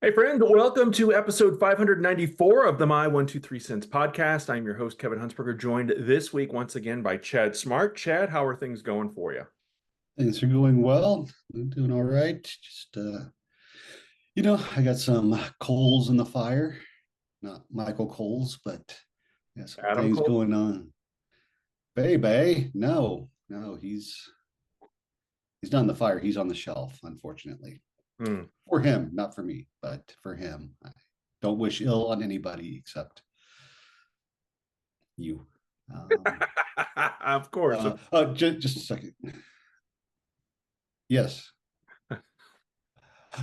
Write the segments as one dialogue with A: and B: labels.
A: Hey, friend, welcome to episode 594 of the My 123 Cents podcast. I'm your host, Kevin Huntsberger, joined this week once again by Chad Smart. Chad, how are things going for you?
B: Things are going well. I'm doing all right. I got some coals in the fire. Not Michael Coles, but yeah, some
A: Adam
B: things
A: Cole?
B: going on. Baby, no, he's not in the fire. He's on the shelf, unfortunately.
A: Hmm.
B: For him, not for me, but for him. I don't wish ill on anybody except you. Um,
A: Of course.
B: just a second. Yes,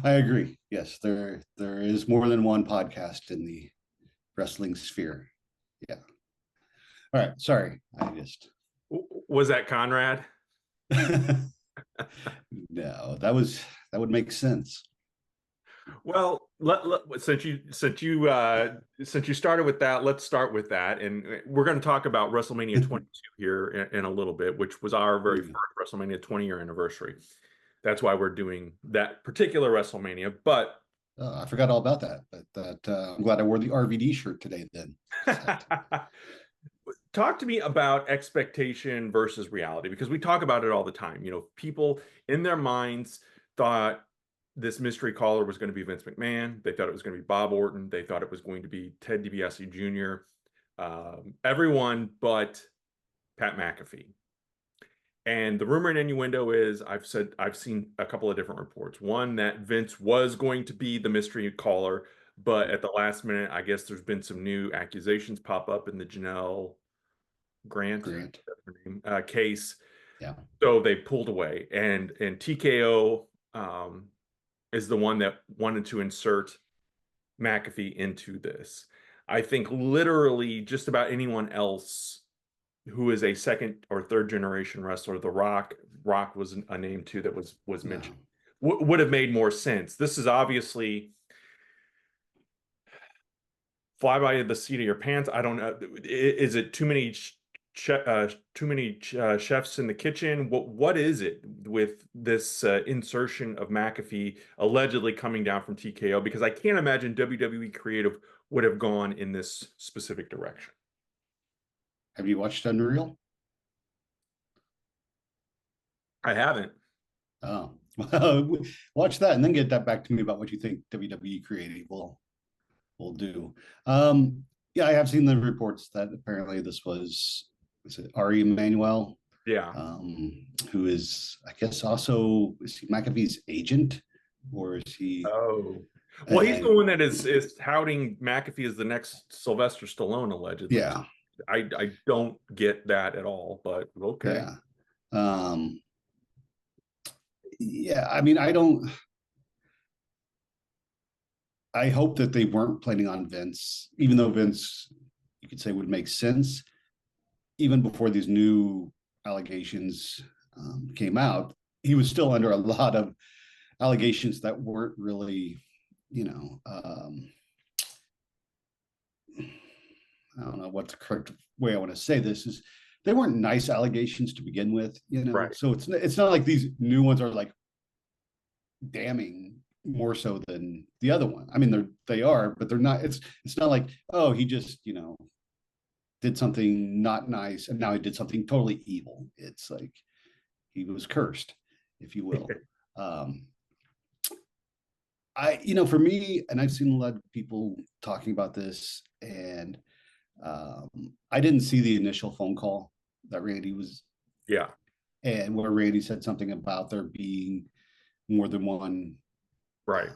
B: I agree. Yes, there is more than one podcast in the wrestling sphere. Yeah. All right. Sorry. I just
A: Was that Conrad?
B: no, that would make sense.
A: Well, since you started with that, let's start with that, and we're going to talk about WrestleMania 22 here in a little bit, which was our very first WrestleMania 20-year anniversary. That's why we're doing that particular WrestleMania. But
B: I forgot all about that. But I'm glad I wore the RVD shirt today. Then
A: talk to me about expectation versus reality, because we talk about it all the time. People in their minds thought this mystery caller was going to be Vince McMahon. They thought it was going to be Bob Orton. They thought it was going to be Ted DiBiase Jr. Everyone but Pat McAfee. And the rumor and innuendo is I've seen a couple of different reports. One, that Vince was going to be the mystery caller, but at the last minute, I guess there's been some new accusations pop up in the Janelle Grant
B: Grant.
A: case.
B: Yeah.
A: So they pulled away, and TKO is the one that wanted to insert McAfee into this. I think literally just about anyone else who is a second or third generation wrestler, The Rock was a name too that was mentioned,
B: No.
A: would have made more sense. This is obviously fly by the seat of your pants. I don't know. Is it too many chefs in the kitchen? What is it with this insertion of McAfee allegedly coming down from TKO? Because I can't imagine WWE creative would have gone in this specific direction.
B: Have you watched Unreal?
A: I haven't.
B: Oh, well, watch that and then get that back to me about what you think WWE creative will do. Yeah, I have seen the reports that apparently this was is it Ari Emanuel,
A: Yeah.
B: who is I guess also is he McAfee's agent or is he?
A: Oh. Well, he's the
B: And
A: one that is touting McAfee as the next Sylvester Stallone, allegedly.
B: yeah,
A: I don't get that at all, but okay.
B: yeah. Um, yeah, I mean, I don't. I hope that they weren't planning on Vince, even though Vince, you could say, would make sense. Even before these new allegations came out, he was still under a lot of allegations that weren't really, you know, I don't know what the correct way I want to say this is. They weren't nice allegations to begin with,
A: Right.
B: So it's not like these new ones are like damning more so than the other one. I mean, they are, but they're not. It's not like oh he just did something not nice and now he did something totally evil. It's like he was cursed, if you will. Um, for me, and I've seen a lot of people talking about this, and I didn't see the initial phone call that Randy was,
A: Yeah.
B: and where Randy said something about there being more than one
A: Right.
B: uh,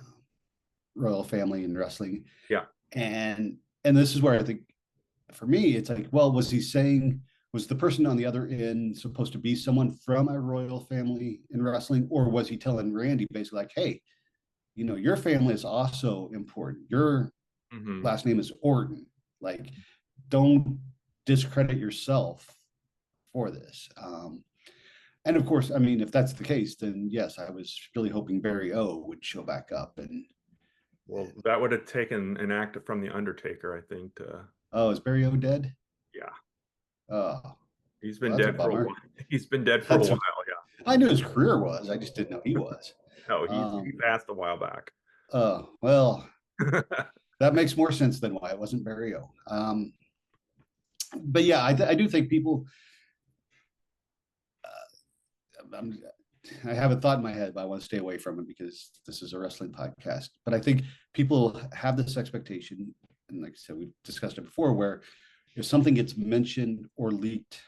B: royal family in wrestling,
A: Yeah.
B: and this is where I think for me it's like, well, was the person on the other end supposed to be someone from a royal family in wrestling, or was he telling Randy basically like, hey, your family is also important. Your
A: Hmm.
B: last name is Orton. Like, don't discredit yourself for this. And of course, I mean, if that's the case, then yes, I was really hoping Barry O would show back up.
A: Well, that would have taken an act from the Undertaker, I think.
B: Oh, is Barry O dead?
A: Yeah.
B: Oh,
A: He's
B: well,
A: been
B: that's a
A: dead for a while.
B: bummer.
A: He's been dead for a
B: That's
A: while.
B: a, I knew his career was. I just didn't know he was.
A: Yeah. No, he
B: Um,
A: passed a while back.
B: Well, that makes more sense than why it wasn't Barrio. But yeah, I do think people. I'm, I have a thought in my head, but I want to stay away from it because this is a wrestling podcast. But I think people have this expectation, and like I said, we discussed it before, where if something gets mentioned or leaked,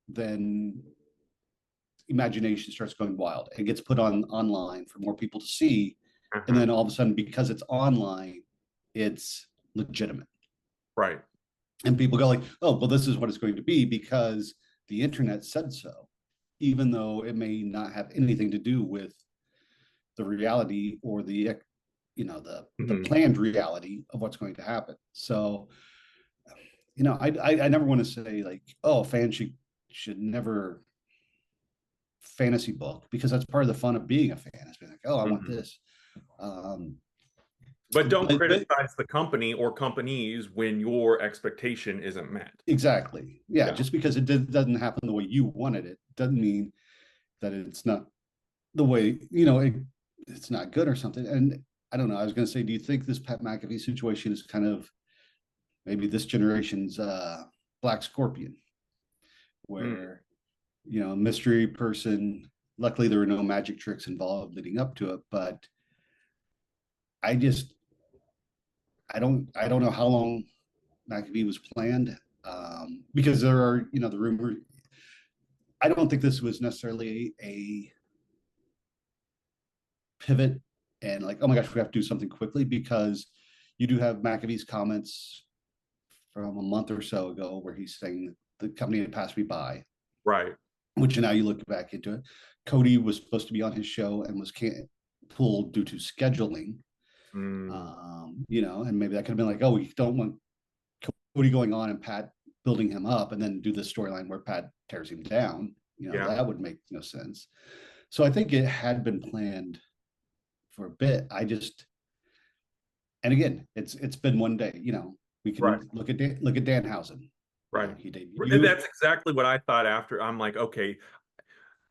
B: then imagination starts going wild. It gets put on online for more people to see, and
A: Uh-huh.
B: then all of a sudden, because it's online, it's legitimate,
A: Right.
B: and people go like, "Oh, well, this is what it's going to be because the internet said so," even though it may not have anything to do with the reality or the
A: Mhm.
B: planned reality of what's going to happen. So I never want to say like, oh, fans should never fantasy book, because that's part of the fun of being a fan, is being like, oh, I want
A: Mhm.
B: this. um
A: But don't
B: but
A: criticize the company or companies when your expectation isn't met.
B: exactly, yeah,
A: Yeah.
B: just because doesn't happen the way you wanted it doesn't mean that it's not the way, it's not good or something. And I don't know, I was going to say, do you think this Pat McAfee situation is kind of maybe this generation's Black Scorpion,
A: Mm.
B: where mystery person? Luckily, there were no magic tricks involved leading up to it, but I just I don't know how long McAfee was planned, because there are the rumor. I don't think this was necessarily a pivot and like, oh my gosh, we have to do something quickly, because you do have McAfee's comments from a month or so ago where he's saying the company had passed me by,
A: Right.
B: which now you look back into it. Cody was supposed to be on his show and was pulled due to scheduling.
A: Mm.
B: And maybe that could have been like, oh, we don't want Cody going on and Pat building him up and then do this storyline where Pat tears him down.
A: Yeah.
B: That would make no sense. So I think it had been planned for a bit. And again, it's been one day. We
A: Right.
B: can look at Danhausen.
A: Right.
B: He
A: And
B: debuted.
A: that's exactly what I thought after. I'm like, okay,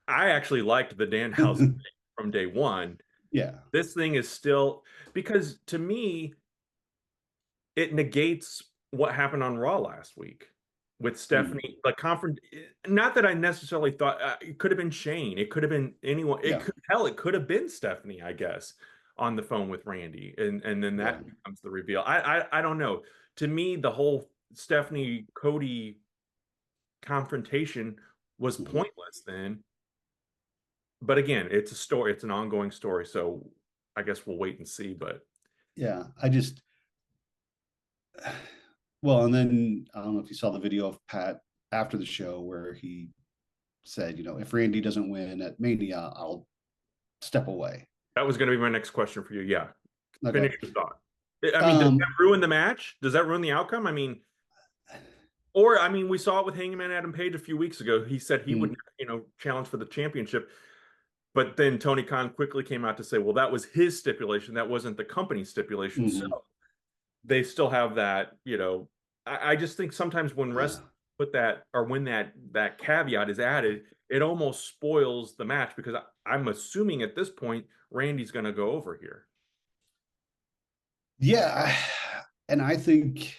A: I actually liked the Danhausen thing from day one.
B: Yeah.
A: This thing is still, because to me, it negates what happened on Raw last week with
B: Mm.
A: Stephanie. The conference, not that I necessarily thought it could have been Shane, it could have been anyone.
B: Yeah.
A: It could have been Stephanie, I guess, on the phone with Randy, and then
B: Yeah.
A: that becomes the reveal. I don't know. To me, the whole Stephanie Cody confrontation was
B: Mhm.
A: pointless then. But again, it's a story. It's an ongoing story. So I guess we'll wait and see. But
B: Yeah. I just Well, and then I don't know if you saw the video of Pat after the show where he said, if Randy doesn't win at Mania, I'll step away.
A: that was going to be my next question for you. Yeah.
B: Okay.
A: Finish your thought. I mean, does that
B: Um,
A: ruin the match? Does that ruin the outcome? I mean, or I mean, we saw it with Hangman Adam Page a few weeks ago. He said he would,
B: mm,
A: challenge for the championship. But then Tony Khan quickly came out to say, well, that was his stipulation. That wasn't the company's stipulation. So
B: mhm,
A: they still have that, I just think sometimes when
B: yeah.
A: wrestling put that, or when that caveat is added, it almost spoils the match, because I'm assuming at this point Randy's going to go over here.
B: Yeah. And I think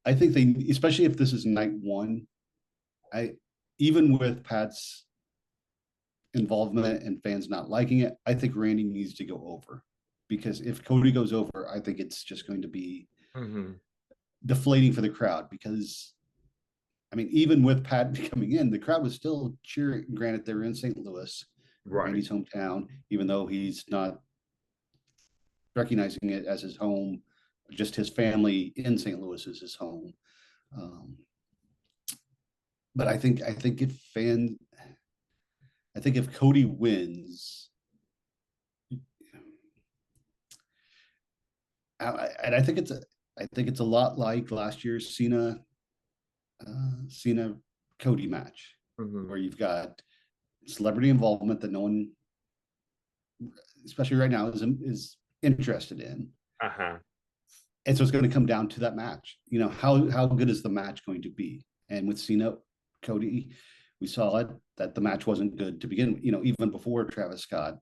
B: they, especially if this is night one, I even with Pat's involvement and fans not liking it, I think Randy needs to go over, because if Cody goes over, I think it's just going to be
A: Hmm.
B: deflating for the crowd, because I mean, even with Pat coming in, the crowd was still cheering. Granted, they were in St. Louis,
A: Right.
B: Randy's hometown, even though he's not recognizing it as his home. Just his family in St. Louis is his home. Um, but I think if Cody wins, and I think it's a lot like last year's Cena Cody match,
A: Hmm.
B: where you've got celebrity involvement that no one, especially right now, is interested in.
A: Uh-huh.
B: And so it's going to come down to that match. How good is the match going to be? And with Cena Cody, we saw it that the match wasn't good to begin. Even before Travis Scott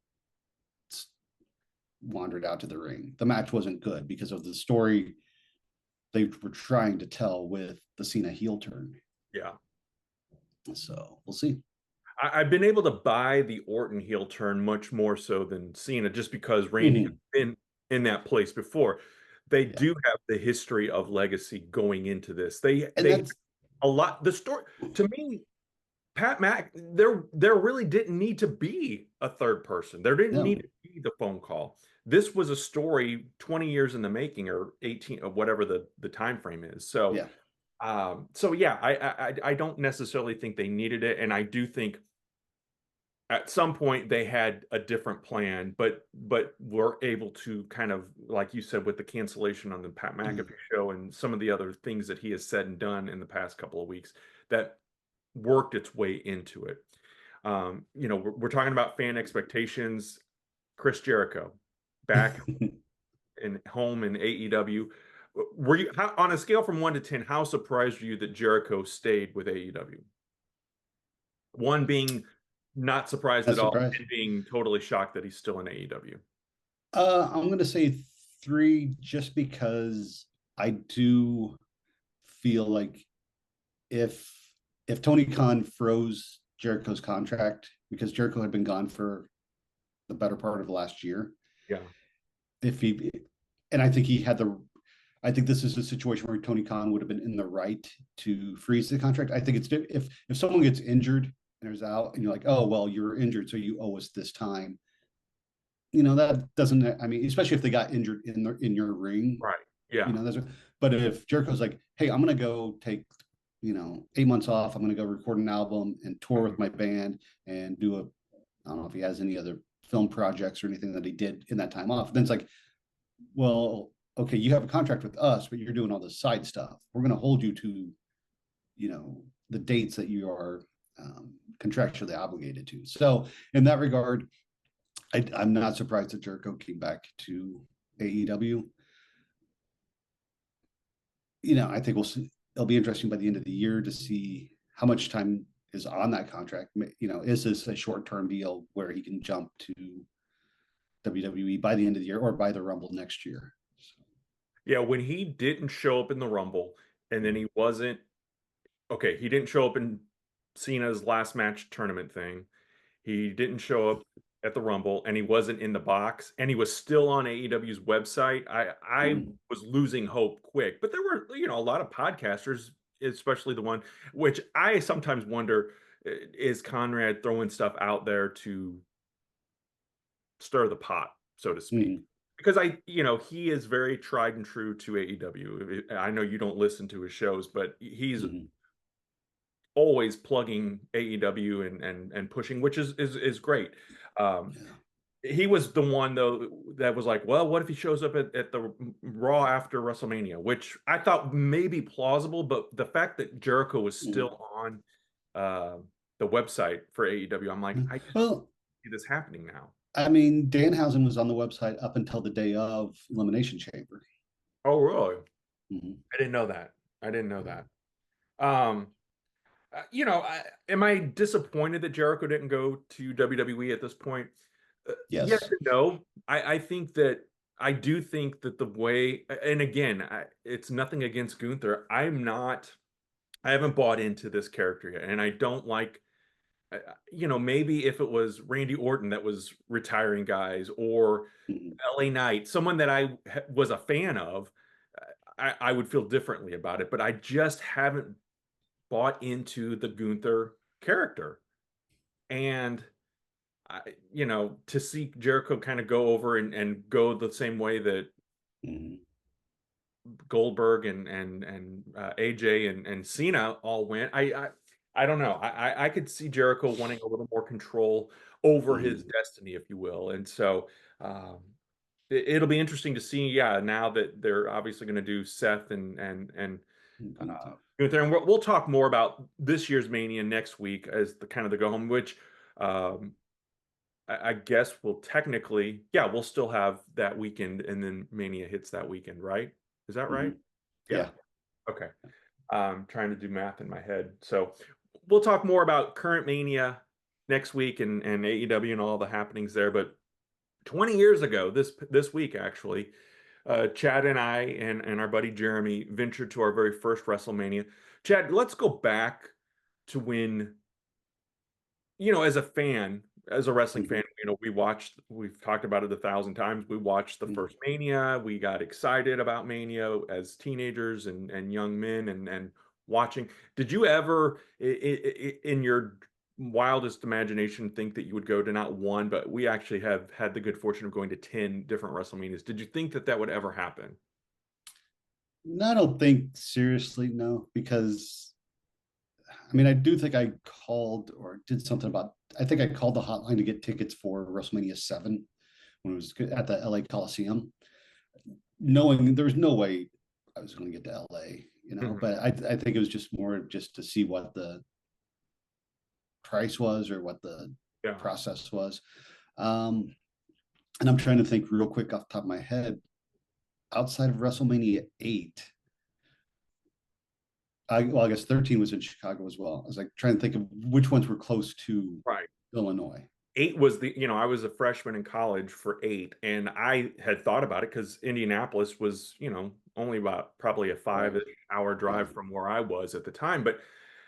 B: wandered out to the ring. The match wasn't good because of the story they were trying to tell with the Cena heel turn.
A: Yeah.
B: So we'll see.
A: I've been able to buy the Orton heel turn much more so than Cena, just because Randy has
B: Mhm.
A: been in that place before. They
B: Yeah.
A: do have the history of legacy going into this.
B: And
A: They
B: that's
A: a lot. The story to me, Pat Mac, there really didn't need to be a third person. There didn't need
B: no,
A: to be the phone call. This was a story 20 years in the making, or 18, or whatever the time frame is. So
B: yeah.
A: so yeah, I don't necessarily think they needed it, and I do think at some point they had a different plan, but were able to kind of, like you said, with the cancellation on the Pat McAfee
B: Mhm.
A: show and some of the other things that he has said and done in the past couple of weeks, that worked its way into it. We're talking about fan expectations. Chris Jericho back in home in AEW. Were you on a scale from 1 to 10? How surprised were you that Jericho stayed with AEW? One being not surprised
B: Not
A: at all,
B: surprised.
A: and being totally shocked that he's still in AEW.
B: I'm going to say three, just because I do feel like if Tony Khan froze Jericho's contract, because Jericho had been gone for the better part of the last year,
A: Yeah,
B: if he and I think he had the I think this is a situation where Tony Khan would have been in the right to freeze the contract. I think it's if someone gets injured and is out, and you're like, oh well, you're injured, so you owe us this time. That doesn't. I mean, especially if they got injured in your ring.
A: right. Yeah.
B: That's. But if Jericho's like, hey, I'm gonna go take 8 months off. I'm gonna go record an album and tour with
A: Mhm.
B: my band and do a. I don't know if he has any other film projects or anything that he did in that time off. Then it's like, well, okay, you have a contract with us, but you're doing all this side stuff. We're going to hold you to, the dates that you are contractually obligated to. So, in that regard, I'm not surprised that Jericho came back to AEW. I think we'll see. It'll be interesting by the end of the year to see how much time is on that contract. Is this a short term deal where he can jump to WWE by the end of the year or by the Rumble next year? So,
A: Yeah, when he didn't show up in the Rumble, and then he wasn't okay, he didn't show up in Cena's last match tournament thing. He didn't show up at the Rumble, and he wasn't in the box, and he was still on AEW's website. I
B: mm,
A: was losing hope quick. But there were, a lot of podcasters, especially the one which I sometimes wonder, is Conrad throwing stuff out there to stir the pot, so to speak?
B: mm,
A: Because he is very tried and true to AEW. I know you don't listen to his shows, but he's
B: mm,
A: always plugging AEW and pushing, which is great. Um,
B: yeah.
A: he was the one though that was like, well, what if he shows up at the Raw after WrestleMania, which I thought may be plausible, but the fact that Jericho was
B: Mm.
A: still on uh, the website for AEW, I'm like, I just
B: Well,
A: see this happening now.
B: I mean, Danhausen was on the website up until the day of Elimination Chamber.
A: Oh, really?
B: Mhm.
A: I didn't know that. I didn't know that. Um, am I disappointed that Jericho didn't go to WWE at this point? Yes
B: Yes.
A: and no. I think that I do think that the way, and again, it's nothing against Gunther. I haven't bought into this character yet, and I don't like, maybe if it was Randy Orton that was retiring guys, or
B: Mhm.
A: LA Knight, someone that I was a fan of, I would feel differently about it. But I just haven't bought into the Gunther character. And to see Jericho kind of go over and go the same way that
B: Mhm.
A: Goldberg and AJ and Cena all went, I don't know. I could see Jericho wanting a little more control over his
B: Mhm.
A: destiny, if you will. And so it'll be interesting to see. Yeah, now that they're obviously going to do Seth and
B: Gunther.
A: Gunther, and we'll talk more about this year's Mania next week as the kind of the go home, which um, I guess we'll technically, yeah, we'll still have that weekend, and then Mania hits that weekend, right? Is that right?
B: Mhm.
A: Yeah.
B: Yeah.
A: Okay. I'm trying to do math in my head. So we'll talk more about current Mania next week and AEW and all the happenings there. But 20 years ago, this week actually, Chad and I and our buddy Jeremy ventured to our very first WrestleMania. Chad, let's go back to when, as a fan, as a wrestling
B: Mhm,
A: fan, we've talked about it 1,000 times. We watched the
B: mhm.
A: first Mania. We got excited about Mania as teenagers and young men and watching. Did you ever, in your wildest imagination, think that you would go to not one, but we actually have had the good fortune of going to 10 different WrestleManias. Did you think that that would ever happen?
B: No, I don't think seriously, no, because I mean, I do think I called or did something about. I think I called the hotline to get tickets for WrestleMania 7 when it was at the LA Coliseum, knowing there was no way I was going to get to LA,
A: Mhm.
B: but I think it was just more just to see what the price was or what the
A: Yeah.
B: process was. Um, and I'm trying to think real quick off the top of my head, outside of WrestleMania 8, I guess 13 was in Chicago as well. I was like trying to think of which ones were close to
A: Right.
B: Illinois.
A: Eight was I was a freshman in college for eight, and I had thought about it because Indianapolis was, only about probably a
B: Right.
A: 5-hour
B: Yeah.
A: drive from where I was at the time. But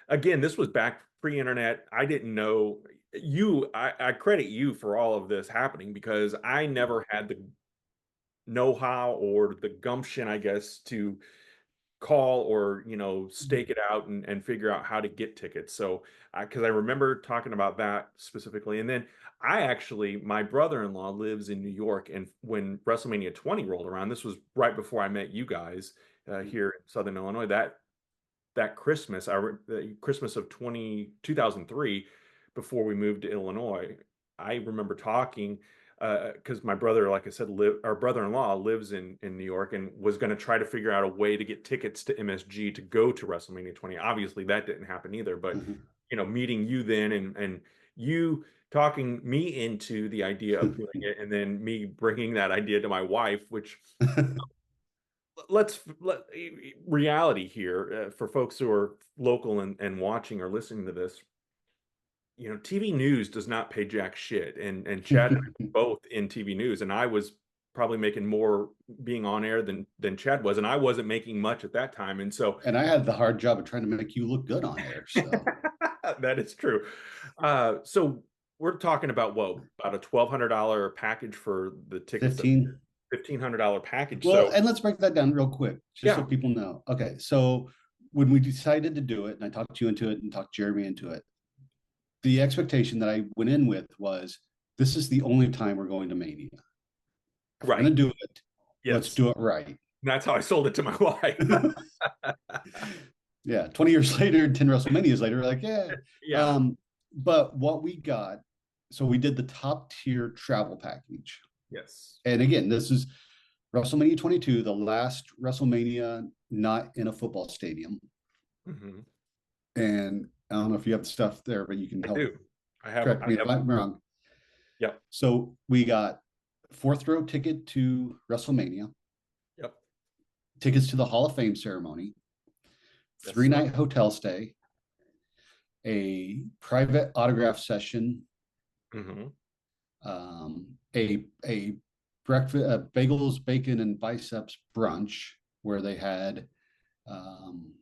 A: again, this was back pre-internet. I didn't know I credit you for all of this happening because I never had the know-how or the gumption, I guess, to call or stake it out and figure out how to get tickets. So because I remember talking about that specifically, and then my brother-in-law lives in New York, and when WrestleMania 20 rolled around, this was right before I met you guys here in Southern Illinois. That Christmas, the Christmas of 2003, before we moved to Illinois, I remember talking because my brother, like I said, our brother-in-law lives in New York and was going to try to figure out a way to get tickets to MSG to go to WrestleMania 20. Obviously, that didn't happen either. But
B: Mhm.
A: meeting you then and you talking me into the idea of doing it, and then me bringing that idea to my wife, which reality here for folks who are local and watching or listening to this. TV news does not pay jack shit, and Chad and I were both in TV news, and I was probably making more being on air than Chad was, and I wasn't making much at that time, and so
B: And I had the hard job of trying to make you look good on air. So
A: that is true. So we're talking about what, about a $1,200 package for the tickets, that
B: 15.
A: $1,500 package.
B: Well,
A: So
B: and let's break that down real quick, just so
A: yeah,
B: people know. Okay. So when we decided to do it, and I talked you into it and talked Jeremy into it, the expectation that I went in with was this is the only time we're going to Mania. If we're
A: right.
B: going to do it, let's
A: Yes.
B: do it right.
A: That's how I sold it to my wife.
B: Yeah. 20 years later, 10 WrestleManias later, like, yeah.
A: Yeah.
B: Um, but what we got, so we did the top tier travel package.
A: Yes.
B: And again, this is WrestleMania 22, the last WrestleMania not in a football stadium.
A: Hmm.
B: And I don't know if you have the stuff there, but you can
A: I
B: help
A: do. I have.
B: correct
A: I
B: me if
A: have.
B: I'm wrong.
A: Yep.
B: So we got fourth row ticket to WrestleMania,
A: Yep.
B: tickets to the Hall of Fame ceremony,
A: Yes,
B: three
A: sir.
B: night hotel stay, a private autograph session,
A: Hmm.
B: a breakfast, bagels, bacon, and biceps brunch where they had um,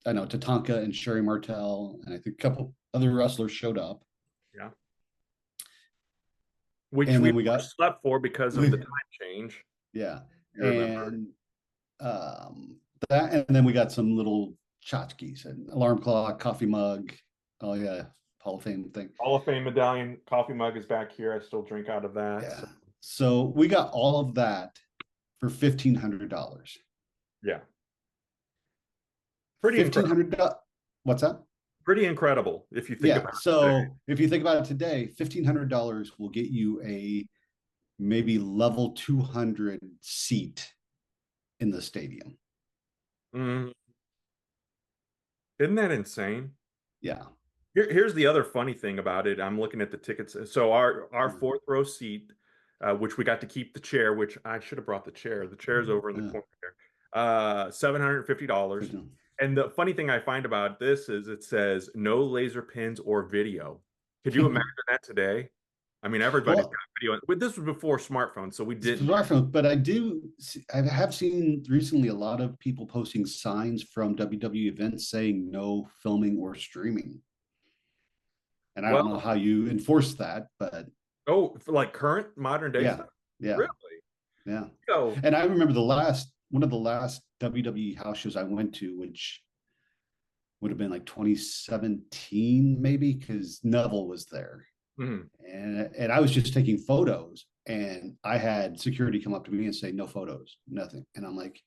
B: I know Tatanka and Sherry Martel, and I think a couple other wrestlers showed up.
A: Yeah. Which
B: And
A: we
B: then we got,
A: slept for because of the time change.
B: yeah,
A: You remember?
B: and that, and then we got some little tchotchkes, an alarm clock, coffee mug. Oh yeah, Hall of Fame thing.
A: Hall of Fame medallion coffee mug is back here. I still drink out of that.
B: Yeah.
A: So
B: So we got all of that for $1,500.
A: yeah, pretty
B: Fifteen
A: incredible.
B: hundred. What's that?
A: Pretty incredible if you think
B: Yeah.
A: about it today.
B: So if you think about it today, $1,500 will get you a maybe level 200 seat in the stadium.
A: Mm, isn't that insane?
B: Yeah.
A: Here's the other funny thing about it. I'm looking at the tickets. So our fourth row seat, which we got to keep the chair, which I should have brought the chair. The chair's over in the
B: Yeah.
A: corner there. $750. And the funny thing I find about this is it says no laser pins or video. Could you imagine that today? I mean, everybody's got
B: Well,
A: video. But this was before smartphones, so we
B: it's
A: didn't.
B: bizarre film, but I have seen recently a lot of people posting signs from WWE events saying no filming or streaming. And I don't know
A: Well,
B: how you enforce that, but
A: oh, for like current modern day
B: yeah,
A: stuff?
B: yeah,
A: Really?
B: yeah.
A: So,
B: And I remember one of the last WWE house shows I went to, which would have been like 2017, maybe, because Neville was there.
A: mhm,
B: And I was just taking photos, and I had security come up to me and say, no photos, nothing. And I'm like,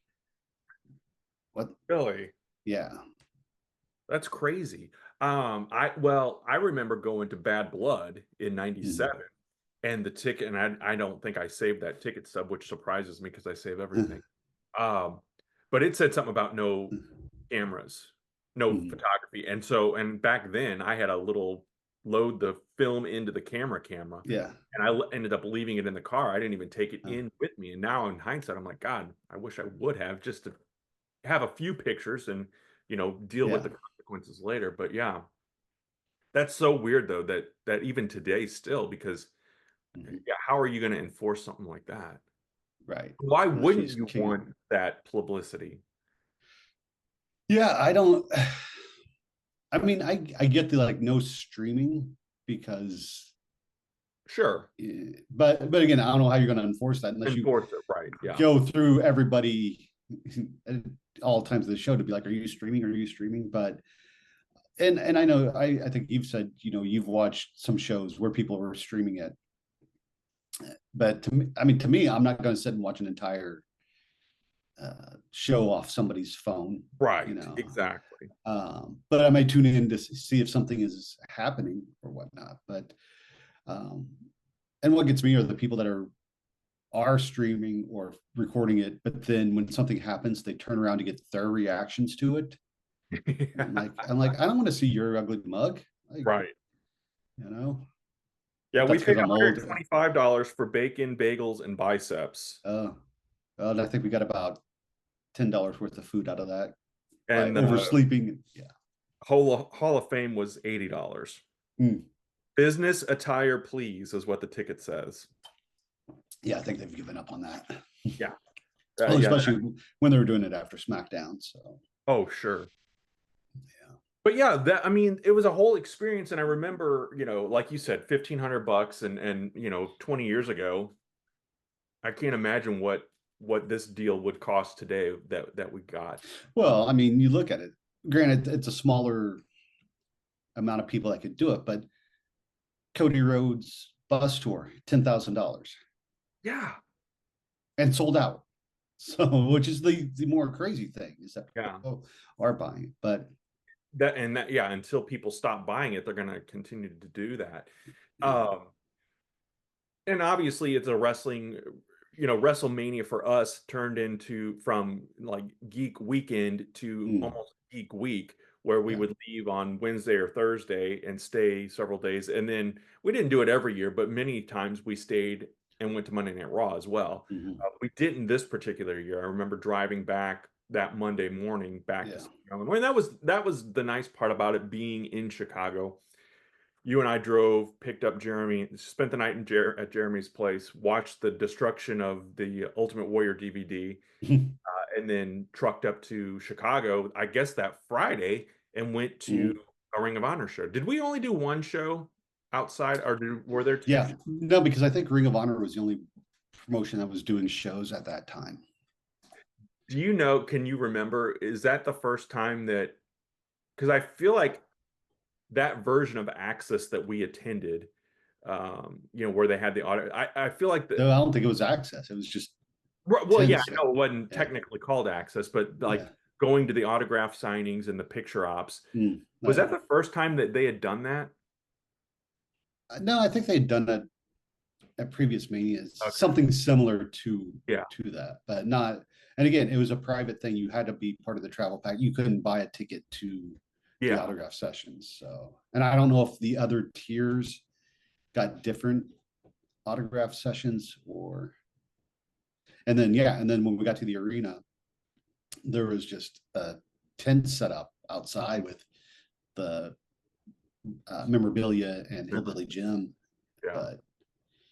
B: what?
A: really?
B: Yeah.
A: That's crazy. I remember going to Bad Blood in
B: Mhm.
A: '97 and the ticket, and I don't think I saved that ticket stub, which surprises me because I save everything. Um, but it said something about no cameras, no
B: Mhm.
A: photography. And back then I had a little load the film into the camera,
B: Yeah.
A: and ended up leaving it in the car. I didn't even take it
B: Uh,
A: in with me. And now in hindsight, I'm like, God, I wish I would have, just to have a few pictures and, deal with
B: yeah.
A: the consequences later. But yeah, that's so weird though, that even today still, because
B: Mhm.
A: yeah, how are you going to enforce something like that?
B: Right.
A: Why
B: Unless you
A: wouldn't
B: just
A: you
B: can't.
A: want that publicity?
B: Yeah, I don't. I mean, I get the like no streaming because,
A: Sure.
B: but again, I don't know how you're going to enforce that unless you
A: Enforce it, right. Yeah.
B: go through everybody at all times of the show to be like, are you streaming? Are you streaming? But and I know I think you've said you've watched some shows where people were streaming it, but to me, I mean, to me, I'm not going to sit and watch an entire show off somebody's phone, you
A: Right.
B: know.
A: Exactly.
B: But I may tune in to see if something is happening or whatnot. But um, and what gets me are the people that are streaming or recording it, but then when something happens, they turn around to get their reactions to it. And I'm like, I don't want to see your ugly mug. Like,
A: Right.
B: you know,
A: Yeah,
B: but
A: we
B: that's
A: paid
B: because I'm old.
A: $125 for bacon, bagels, and biceps.
B: Uh, and I think we got about $10 worth of food out of that by
A: And
B: oversleeping. Yeah.
A: Hall of Fame was $80.
B: Mm.
A: Business attire, please, is what the ticket says.
B: Yeah, I think they've given up on that.
A: Yeah.
B: Well,
A: Yeah.
B: especially when they were doing it after SmackDown. So
A: Oh, sure.
B: yeah.
A: But yeah, I mean, it was a whole experience. And I remember, like you said, $1,500 and 20 years ago, I can't imagine what this deal would cost today that we got.
B: Well, I mean, you look at it. Granted, it's a smaller amount of people that could do it, but Cody Rhodes bus tour, $10,000
A: Yeah.
B: and sold out. So, which is the more crazy thing is that
A: Yeah.
B: people are buying it. But
A: Yeah, until people stop buying it, they're going to continue to do that.
B: yeah.
A: Um, and obviously it's a wrestling, WrestleMania for us turned into from like geek weekend to
B: Mm,
A: almost geek week, where we
B: yeah.
A: would leave on Wednesday or Thursday and stay several days. And then we didn't do it every year, but many times we stayed and went to Monday Night Raw as well.
B: Hmm.
A: We didn't this particular year. I remember driving back that Monday morning back to
B: Yeah.
A: Chicago. And that was the nice part about it being in Chicago. You and I drove, picked up Jeremy, spent the night at Jeremy's place, watched the destruction of the Ultimate Warrior DVD, and then trucked up to Chicago, I guess that Friday, and went to
B: Hmm.
A: a Ring of Honor show. Did we only do one show outside, or were there two
B: Yeah.
A: shows?
B: No, because I think Ring of Honor was the only promotion that was doing shows at that time.
A: Do you know, can you remember, is that the first time that, because I feel like that version of Access that we attended, where they had the audio, I feel like
B: Though I don't think it was Access. It was just
A: Well, yeah, I
B: Tensei.
A: know it wasn't
B: Yeah.
A: technically called Access, but
B: Yeah.
A: like going to the autograph signings and the picture ops.
B: Mm. Oh,
A: Was that
B: yeah.
A: the first time that they had done that?
B: No, I think they'd done it at previous manias,
A: Okay.
B: something similar to
A: Yeah.
B: that, but not. And again, it was a private thing. You had to be part of the travel pack. You couldn't buy a ticket to the
A: Yeah.
B: autograph sessions. So, and I don't know if the other tiers got different autograph sessions or. And then yeah, and then when we got to the arena, there was just a tent set up outside with the memorabilia and
A: Mhm.
B: Hillbilly Jim.
A: Yeah.
B: But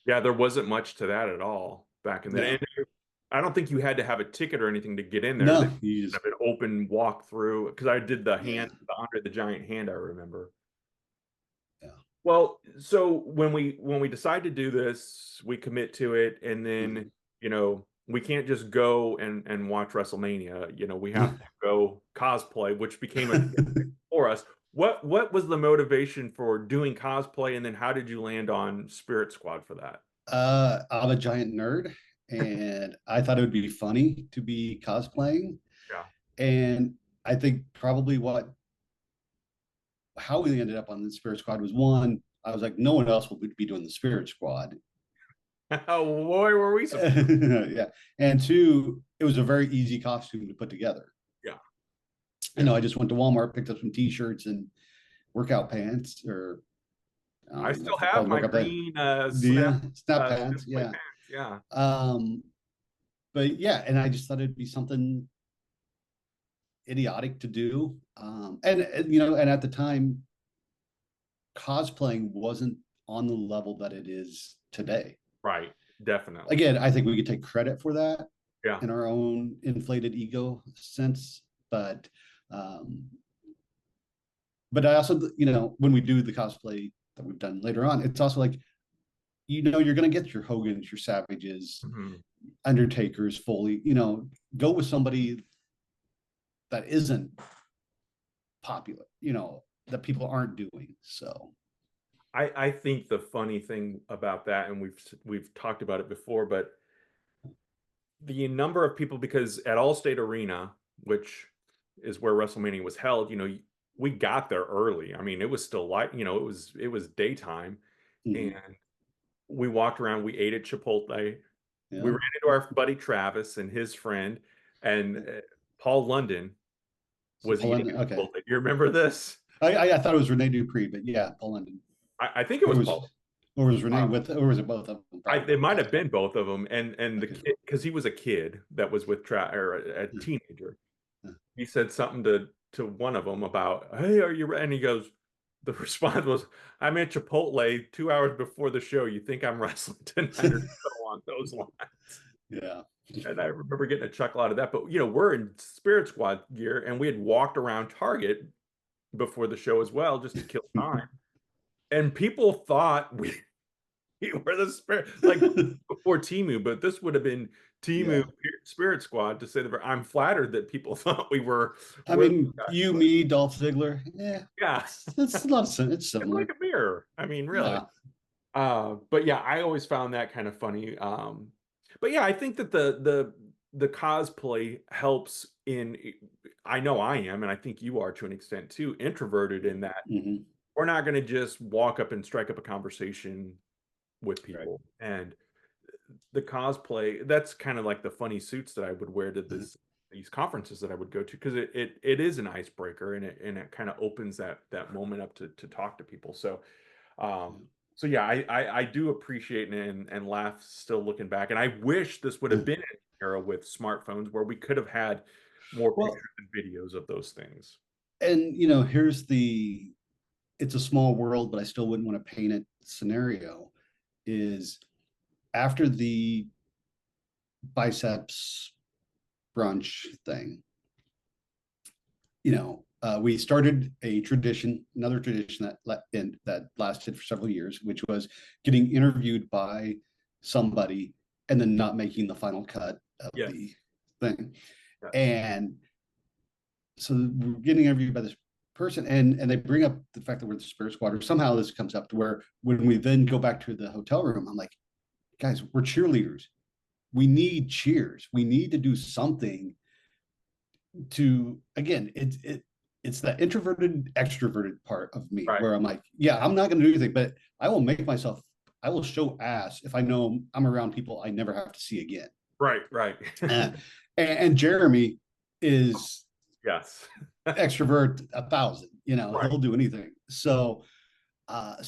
A: Yeah, there wasn't much to that at all back in the day.
B: No,
A: And I don't think you had to have a ticket or anything to get in there. They
B: no, you
A: have
B: just,
A: an open walk through because I did the
B: yeah,
A: hand, the Andre the Giant hand, I remember.
B: yeah.
A: Well, so when we decide to do this, we commit to it, and then
B: Mhm.
A: we can't just go and watch WrestleMania. We have to go cosplay, which became a for us. What was the motivation for doing cosplay, and then how did you land on Spirit Squad for that?
B: I'm a giant nerd, and I thought it would be funny to be cosplaying.
A: Yeah.
B: And I think probably how we ended up on the Spirit Squad was, one, I was like, no one else will be doing the Spirit Squad.
A: Oh boy, were we surprised.
B: Yeah. And two, it was a very easy costume to put together.
A: Yeah,
B: You
A: yeah.
B: know, I just went to Walmart, picked up some t-shirts and workout pants, or I
A: I
B: don't even know
A: still
B: if they're
A: have
B: called
A: my
B: workout pants.
A: green
B: Yeah, snap pants.
A: play
B: Yeah.
A: pants. Yeah.
B: Um, but yeah, and I just thought it'd be something idiotic to do. And you know, and at the time, cosplaying wasn't on the level that it is today.
A: Right. Definitely.
B: Again, I think we could take credit for that
A: Yeah.
B: in our own inflated ego sense, but um, but I also, you know, when we do the cosplay that we've done later on, it's also like, you know, you're going to get your Hogans, your Savages,
A: Mhm.
B: Undertakers, Foley. You know, go with somebody that isn't popular. You know, that people aren't doing. So
A: I think the funny thing about that, and we've talked about it before, but the number of people, because at Allstate Arena, which is where WrestleMania was held, we got there early. I mean, it was still light, it was daytime, and
B: mhm,
A: we walked around, we ate at Chipotle. We
B: yeah,
A: ran into our buddy Travis and his friend, and Paul London
B: so
A: was eating
B: Poland.
A: at
B: Okay,
A: Chipotle. Do you remember this?
B: I thought it was Rene Dupree, but yeah, Poland.
A: I think it
B: Or
A: was
B: was
A: Paul.
B: or was Renee
A: Uh,
B: with, or was it both of them? Probably
A: It
B: both.
A: might
B: Yeah.
A: have been both of them, and the
B: Okay.
A: kid, because he was a kid that was with or a
B: Yeah,
A: teenager.
B: yeah.
A: He said something to one of them about, "Hey, are you?" And he goes, the response was, "I'm at Chipotle 2 hours before the show. You think I'm wrestling tonight or something along those lines?"
B: Yeah.
A: And I remember getting a chuckle out of that. But we're in Spirit Squad gear, and we had walked around Target before the show as well, just to kill time. And people thought we were the spirit, like before Timu, but this would have been Timu
B: Yeah.
A: Spirit Squad to say the. I'm flattered that people thought we were
B: I
A: those
B: mean,
A: guys,
B: you,
A: but
B: me, Dolph Ziggler. Yeah,
A: yeah,
B: it's a lot of it's
A: it's like
B: similar.
A: a mirror. I mean, really.
B: Yeah.
A: But yeah, I always found that kind of funny. But yeah, I think that the cosplay helps in. I know I am, and I think you are to an extent too, introverted in that
B: Hmm.
A: we're not going to just walk up and strike up a conversation with
B: Right.
A: people. And the cosplay, that's kind of like the funny suits that I would wear to
B: Mhm.
A: these conferences that I would go to, because it is an icebreaker, and it kind of opens that moment up to talk to people. Um so yeah, I do appreciate and laugh still looking back, and I wish this would have
B: Yeah.
A: been an era with smartphones where we could have had more
B: Well,
A: pictures and videos of those things.
B: and you know, here's the, it's a small world, but I still wouldn't want to paint it scenario is after the biceps brunch thing, you know, we started a tradition, another tradition that lasted for several years, which was getting interviewed by somebody and then not making the final cut of the
A: Yes,
B: thing.
A: yes,
B: And so we're getting interviewed by this person, and they bring up the fact that we're the Spirit Squad, or somehow this comes up to where when we then go back to the hotel room, I'm like, guys, we're cheerleaders. We need cheers. We need to do something to, again, it's that introverted extroverted part of me
A: right,
B: where I'm like, yeah, I'm not going to do anything, but I will make myself, I will show ass if I know I'm around people I never have to see again.
A: right.
B: uh, and Jeremy is
A: Yes.
B: extrovert 1,000, you know,
A: Right.
B: he'll do anything. So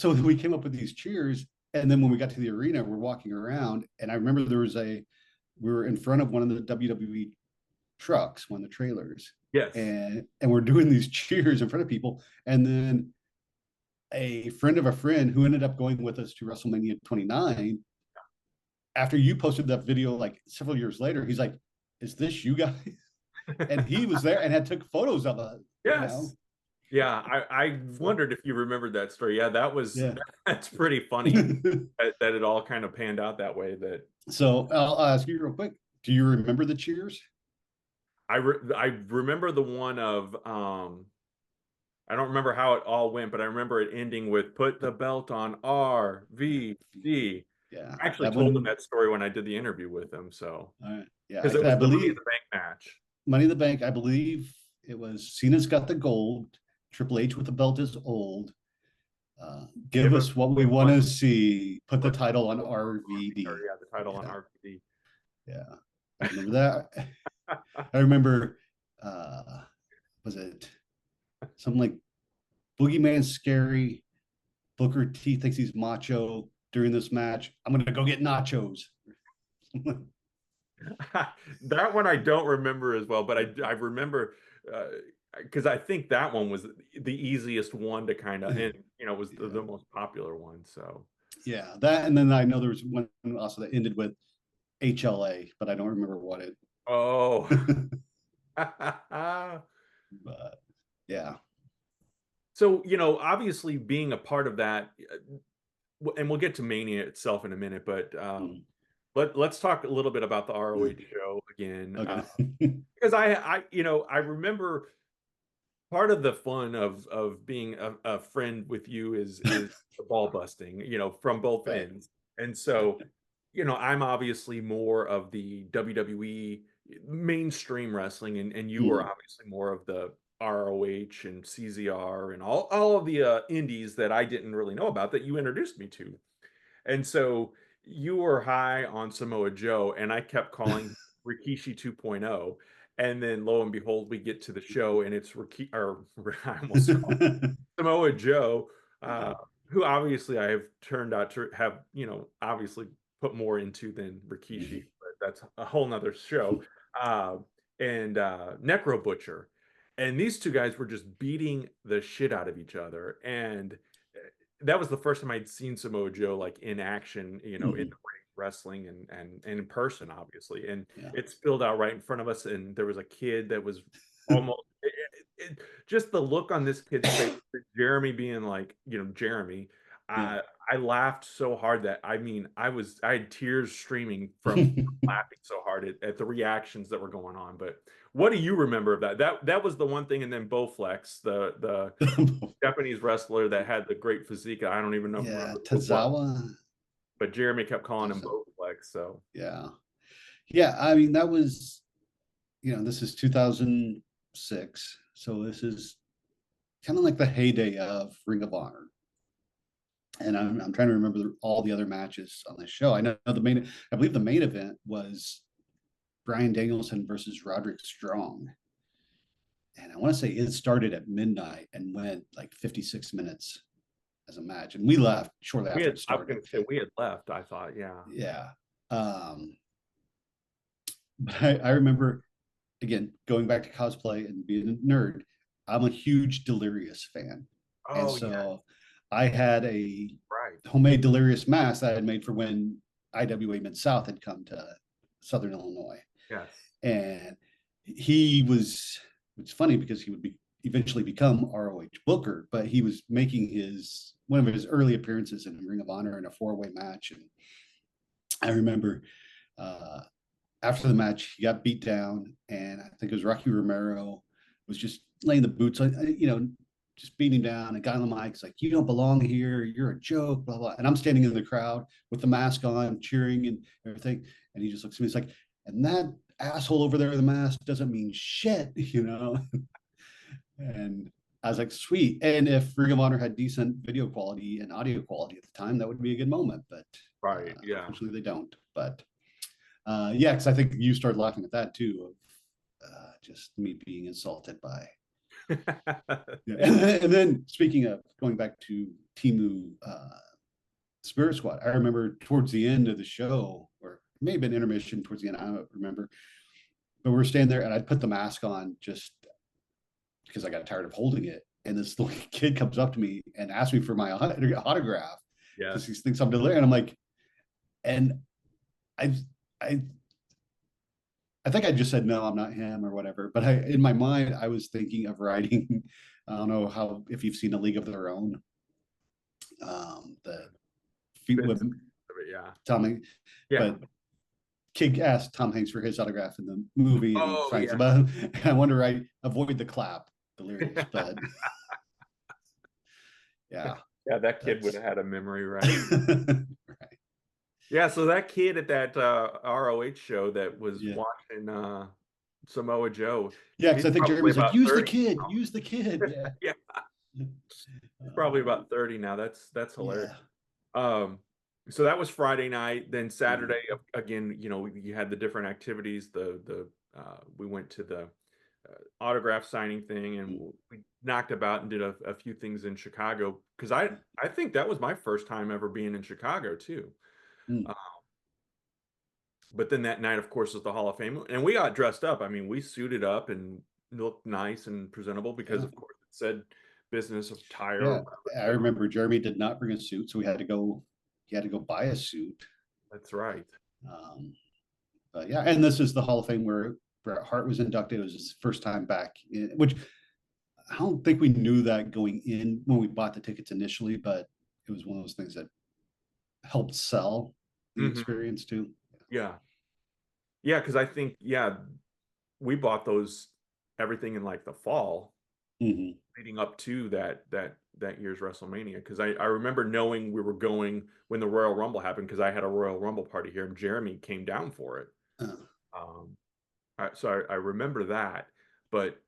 B: we came up with these cheers, and then when we got to the arena, we're walking around, and I remember we were in front of one of the WWE trucks, one of the trailers,
A: Yes.
B: and we're doing these cheers in front of people, and then a friend of a friend who ended up going with us to WrestleMania 29 after you posted that video like several years later, he's like, "Is this you guys?" And he was there and had took photos of it. You know,
A: Yes. Yeah, I wondered if you remembered that story. Yeah, that was
B: yeah.
A: that's pretty funny that it all kind of panned out that way. That
B: So I'll ask you real quick: do you remember the cheers?
A: I remember the one of I don't remember how it all went, but I remember it ending with "Put the belt on RVD."
B: Yeah,
A: I actually
B: that
A: told him
B: one.
A: that story when I did the interview with him. So
B: Yeah,
A: because it
B: I
A: was the Money in
B: believe
A: the Bank match.
B: Money in the Bank. I believe it was Cena's got the gold. Triple H with the belt is old. Give
A: Give us
B: us what we
A: what we
B: want
A: want.
B: to see. Put the
A: Put
B: title on
A: or
B: RVD.
A: yeah, the title on
B: Yeah,
A: RVD.
B: yeah. I remember that. I remember. Was it something like Boogeyman Scary? Booker T thinks he's macho during this match. I'm gonna go get nachos.
A: That one I don't remember as well, but I remember because I think that one was the easiest one to kind of, and was
B: Yeah,
A: the most popular one. So
B: yeah. That, and then I know there was one also that ended with HLA, but I don't remember what it.
A: oh,
B: But yeah.
A: so obviously being a part of that, and we'll get to Mania itself in a minute, but
B: Mm.
A: let's talk a little bit about the ROH show again,
B: Okay.
A: because I remember part of the fun of being a friend with you is the ball busting, from both
B: Right.
A: ends. And so, I'm obviously more of the WWE mainstream wrestling, and you were
B: Mm.
A: obviously more of the ROH and CZR and all of the indies that I didn't really know about that you introduced me to. And so you were high on Samoa Joe, and I kept calling Rikishi 2.0. And then lo and behold, we get to the show, and it's I almost called Samoa Joe,
B: Yeah.
A: who obviously I have turned out to have, obviously put more into than Rikishi,
B: Mhm.
A: but that's a whole nother show. Uh, and Necro Butcher. And these two guys were just beating the shit out of each other. And that was the first time I'd seen Samoa Joe like in action, in the
B: Mhm.
A: ring, wrestling and in person, obviously. And
B: Yeah.
A: it spilled out right in front of us. And there was a kid that was almost just the look on this kid's face, Jeremy being like, Jeremy.
B: Yeah.
A: I laughed so hard that I had tears streaming from laughing so hard at the reactions that were going on. But what do you remember of that? That was the one thing. And then Bowflex, the Japanese wrestler that had the great physique. I don't even know
B: Yeah.
A: remember who it was,
B: Tazawa.
A: but Jeremy kept calling him
B: Tazawa.
A: Bowflex. So
B: Yeah. Yeah. I mean, that was, this is 2006. So this is kind of like the heyday of Ring of Honor. And I'm trying to remember all the other matches on this show. I believe the main event was Brian Danielson versus Roderick Strong. And I want to say it started at midnight and went like 56 minutes as a match. And we left shortly after it
A: I was going
B: started.
A: to say we had left. I thought, yeah.
B: Yeah. Um, but I remember, again, going back to cosplay and being a nerd, I'm a huge Delirious fan. And
A: Oh yeah,
B: so I had a
A: right.
B: homemade Delirious mask that I had made for when IWA Mid South had come to Southern Illinois.
A: Yes.
B: And he was, it's funny because he would eventually become ROH Booker, but he was making one of his early appearances in Ring of Honor in a 4-way match. And I remember uh, after the match, he got beat down, and I think it was Rocky Romero was just laying the boots on, just beating him down. And guy on the mic's like, "You don't belong here. You're a joke." Blah blah. And I'm standing in the crowd with the mask on, cheering and everything. And he just looks at me. He's like, "And that asshole over there with the mask doesn't mean shit," And I was like, "Sweet." And if Ring of Honor had decent video quality and audio quality at the time, that would be a good moment. But
A: Right. Yeah.
B: unfortunately, they don't. But yeah, because I think you started laughing at that too, of just me being insulted by. Yeah. And then speaking of going back to Timu Spirit Squad, I remember towards the end of the show, or it may have been intermission towards the end, I don't remember, but we were standing there and I'd put the mask on just because I got tired of holding it. And this little kid comes up to me and asks me for my autograph because
A: Yes.
B: he thinks I'm delirious. And I'm like, and I I I think I just said no, I'm not him or whatever. But in my mind, I was thinking of writing. I don't know how if you've seen A League of Their Own, the feet
A: Bits
B: with
A: and pieces of it, yeah.
B: Tommy,
A: Yeah.
B: but Kid asked Tom Hanks for his autograph in the movie and
A: Oh,
B: signs
A: yeah.
B: about him. And I wonder, I avoid the clap, delirious, but yeah,
A: Yeah, that kid would
B: that's
A: have had a memory, right?
B: right.
A: Yeah, so that kid at that ROH show that was
B: Yeah.
A: watching Samoa Joe,
B: Yeah, because
A: he's
B: I think
A: probably
B: Jeremy's like,
A: about
B: use the
A: 30
B: kid,
A: now.
B: use the kid. Yeah.
A: Yeah, he's probably
B: Um,
A: about 30 now. That's hilarious.
B: yeah.
A: Um, so that was Friday night. Then
B: Mhm.
A: Saturday, again, you had the different activities. The we went to the autograph signing thing, and we knocked about and did a few things in Chicago because I think that was my first time ever being in Chicago too.
B: Mm.
A: Uh, but then that night, of course, was the Hall of Fame, and we got dressed up. I mean, we suited up and looked nice and presentable because,
B: Yeah.
A: of course, it said business of tire.
B: Yeah. I remember Jeremy did not bring a suit, so we had to go, he had to go buy a suit.
A: That's right.
B: Um, but yeah, and this is the Hall of Fame where Bret Hart was inducted. It was his first time back, which I don't think we knew that going in when we bought the tickets initially, but it was one of those things that helped sell the
A: Hmm.
B: experience too.
A: Yeah. Yeah, because I think, yeah, we bought those everything in like the fall
B: Mm-hmm.
A: leading up to that year's WrestleMania. Because I remember knowing we were going when the Royal Rumble happened because I had a Royal Rumble party here and Jeremy came down for it.
B: Uh,
A: Um, so I remember that. But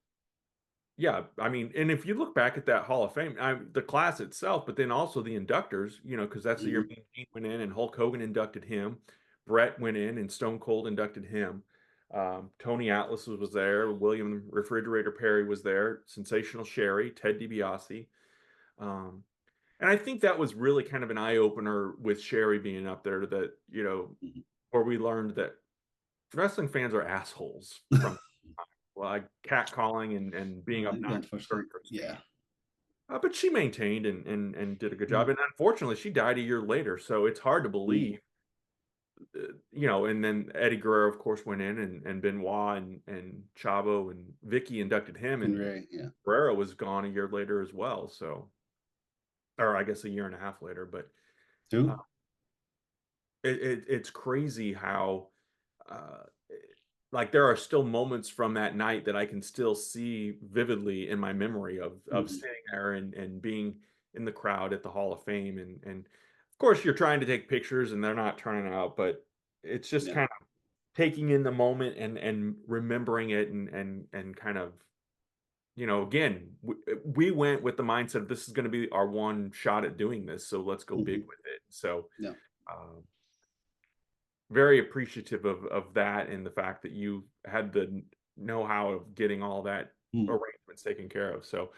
A: yeah, I mean, and if you look back at that Hall of Fame, the class itself, but then also the inductors, because that's the year
B: mm-hmm.
A: Mean Gene went in and Hulk Hogan inducted him, Brett went in and Stone Cold inducted him. Tony Atlas was there, William Refrigerator Perry was there, Sensational Sherry, Ted DiBiase. Um, and I think that was really kind of an eye opener with Sherry being up there that,
B: Mm-hmm.
A: where we learned that wrestling fans are assholes from like catcalling and being obnoxious during
B: Unfortunately,
A: her
B: yeah.
A: speech. But she maintained and did a good job.
B: Mm.
A: And unfortunately, she died a year later, so it's hard to
B: Mm.
A: believe. And then Eddie Guerrero, of course, went in and Benoit and Chavo and Vicky inducted him,
B: And
A: and
B: Ray, yeah.
A: Guerrero was gone a year later as well. So, or I guess a year and a half later. But uh,
B: Two.
A: it's crazy how uh, like there are still moments from that night that I can still see vividly in my memory of
B: Mm-hmm.
A: sitting there and being in the crowd at the Hall of Fame and of course you're trying to take pictures and they're not turning out, but it's just
B: Yeah.
A: kind of taking in the moment and remembering it and kind of again we went with the mindset of this is going to be our one shot at doing this, so let's go big
B: Mm-hmm.
A: with it. So
B: Yeah.
A: um, very appreciative of that and the fact that you had the know-how of getting all that
B: Mm-hmm.
A: arrangements taken care of. So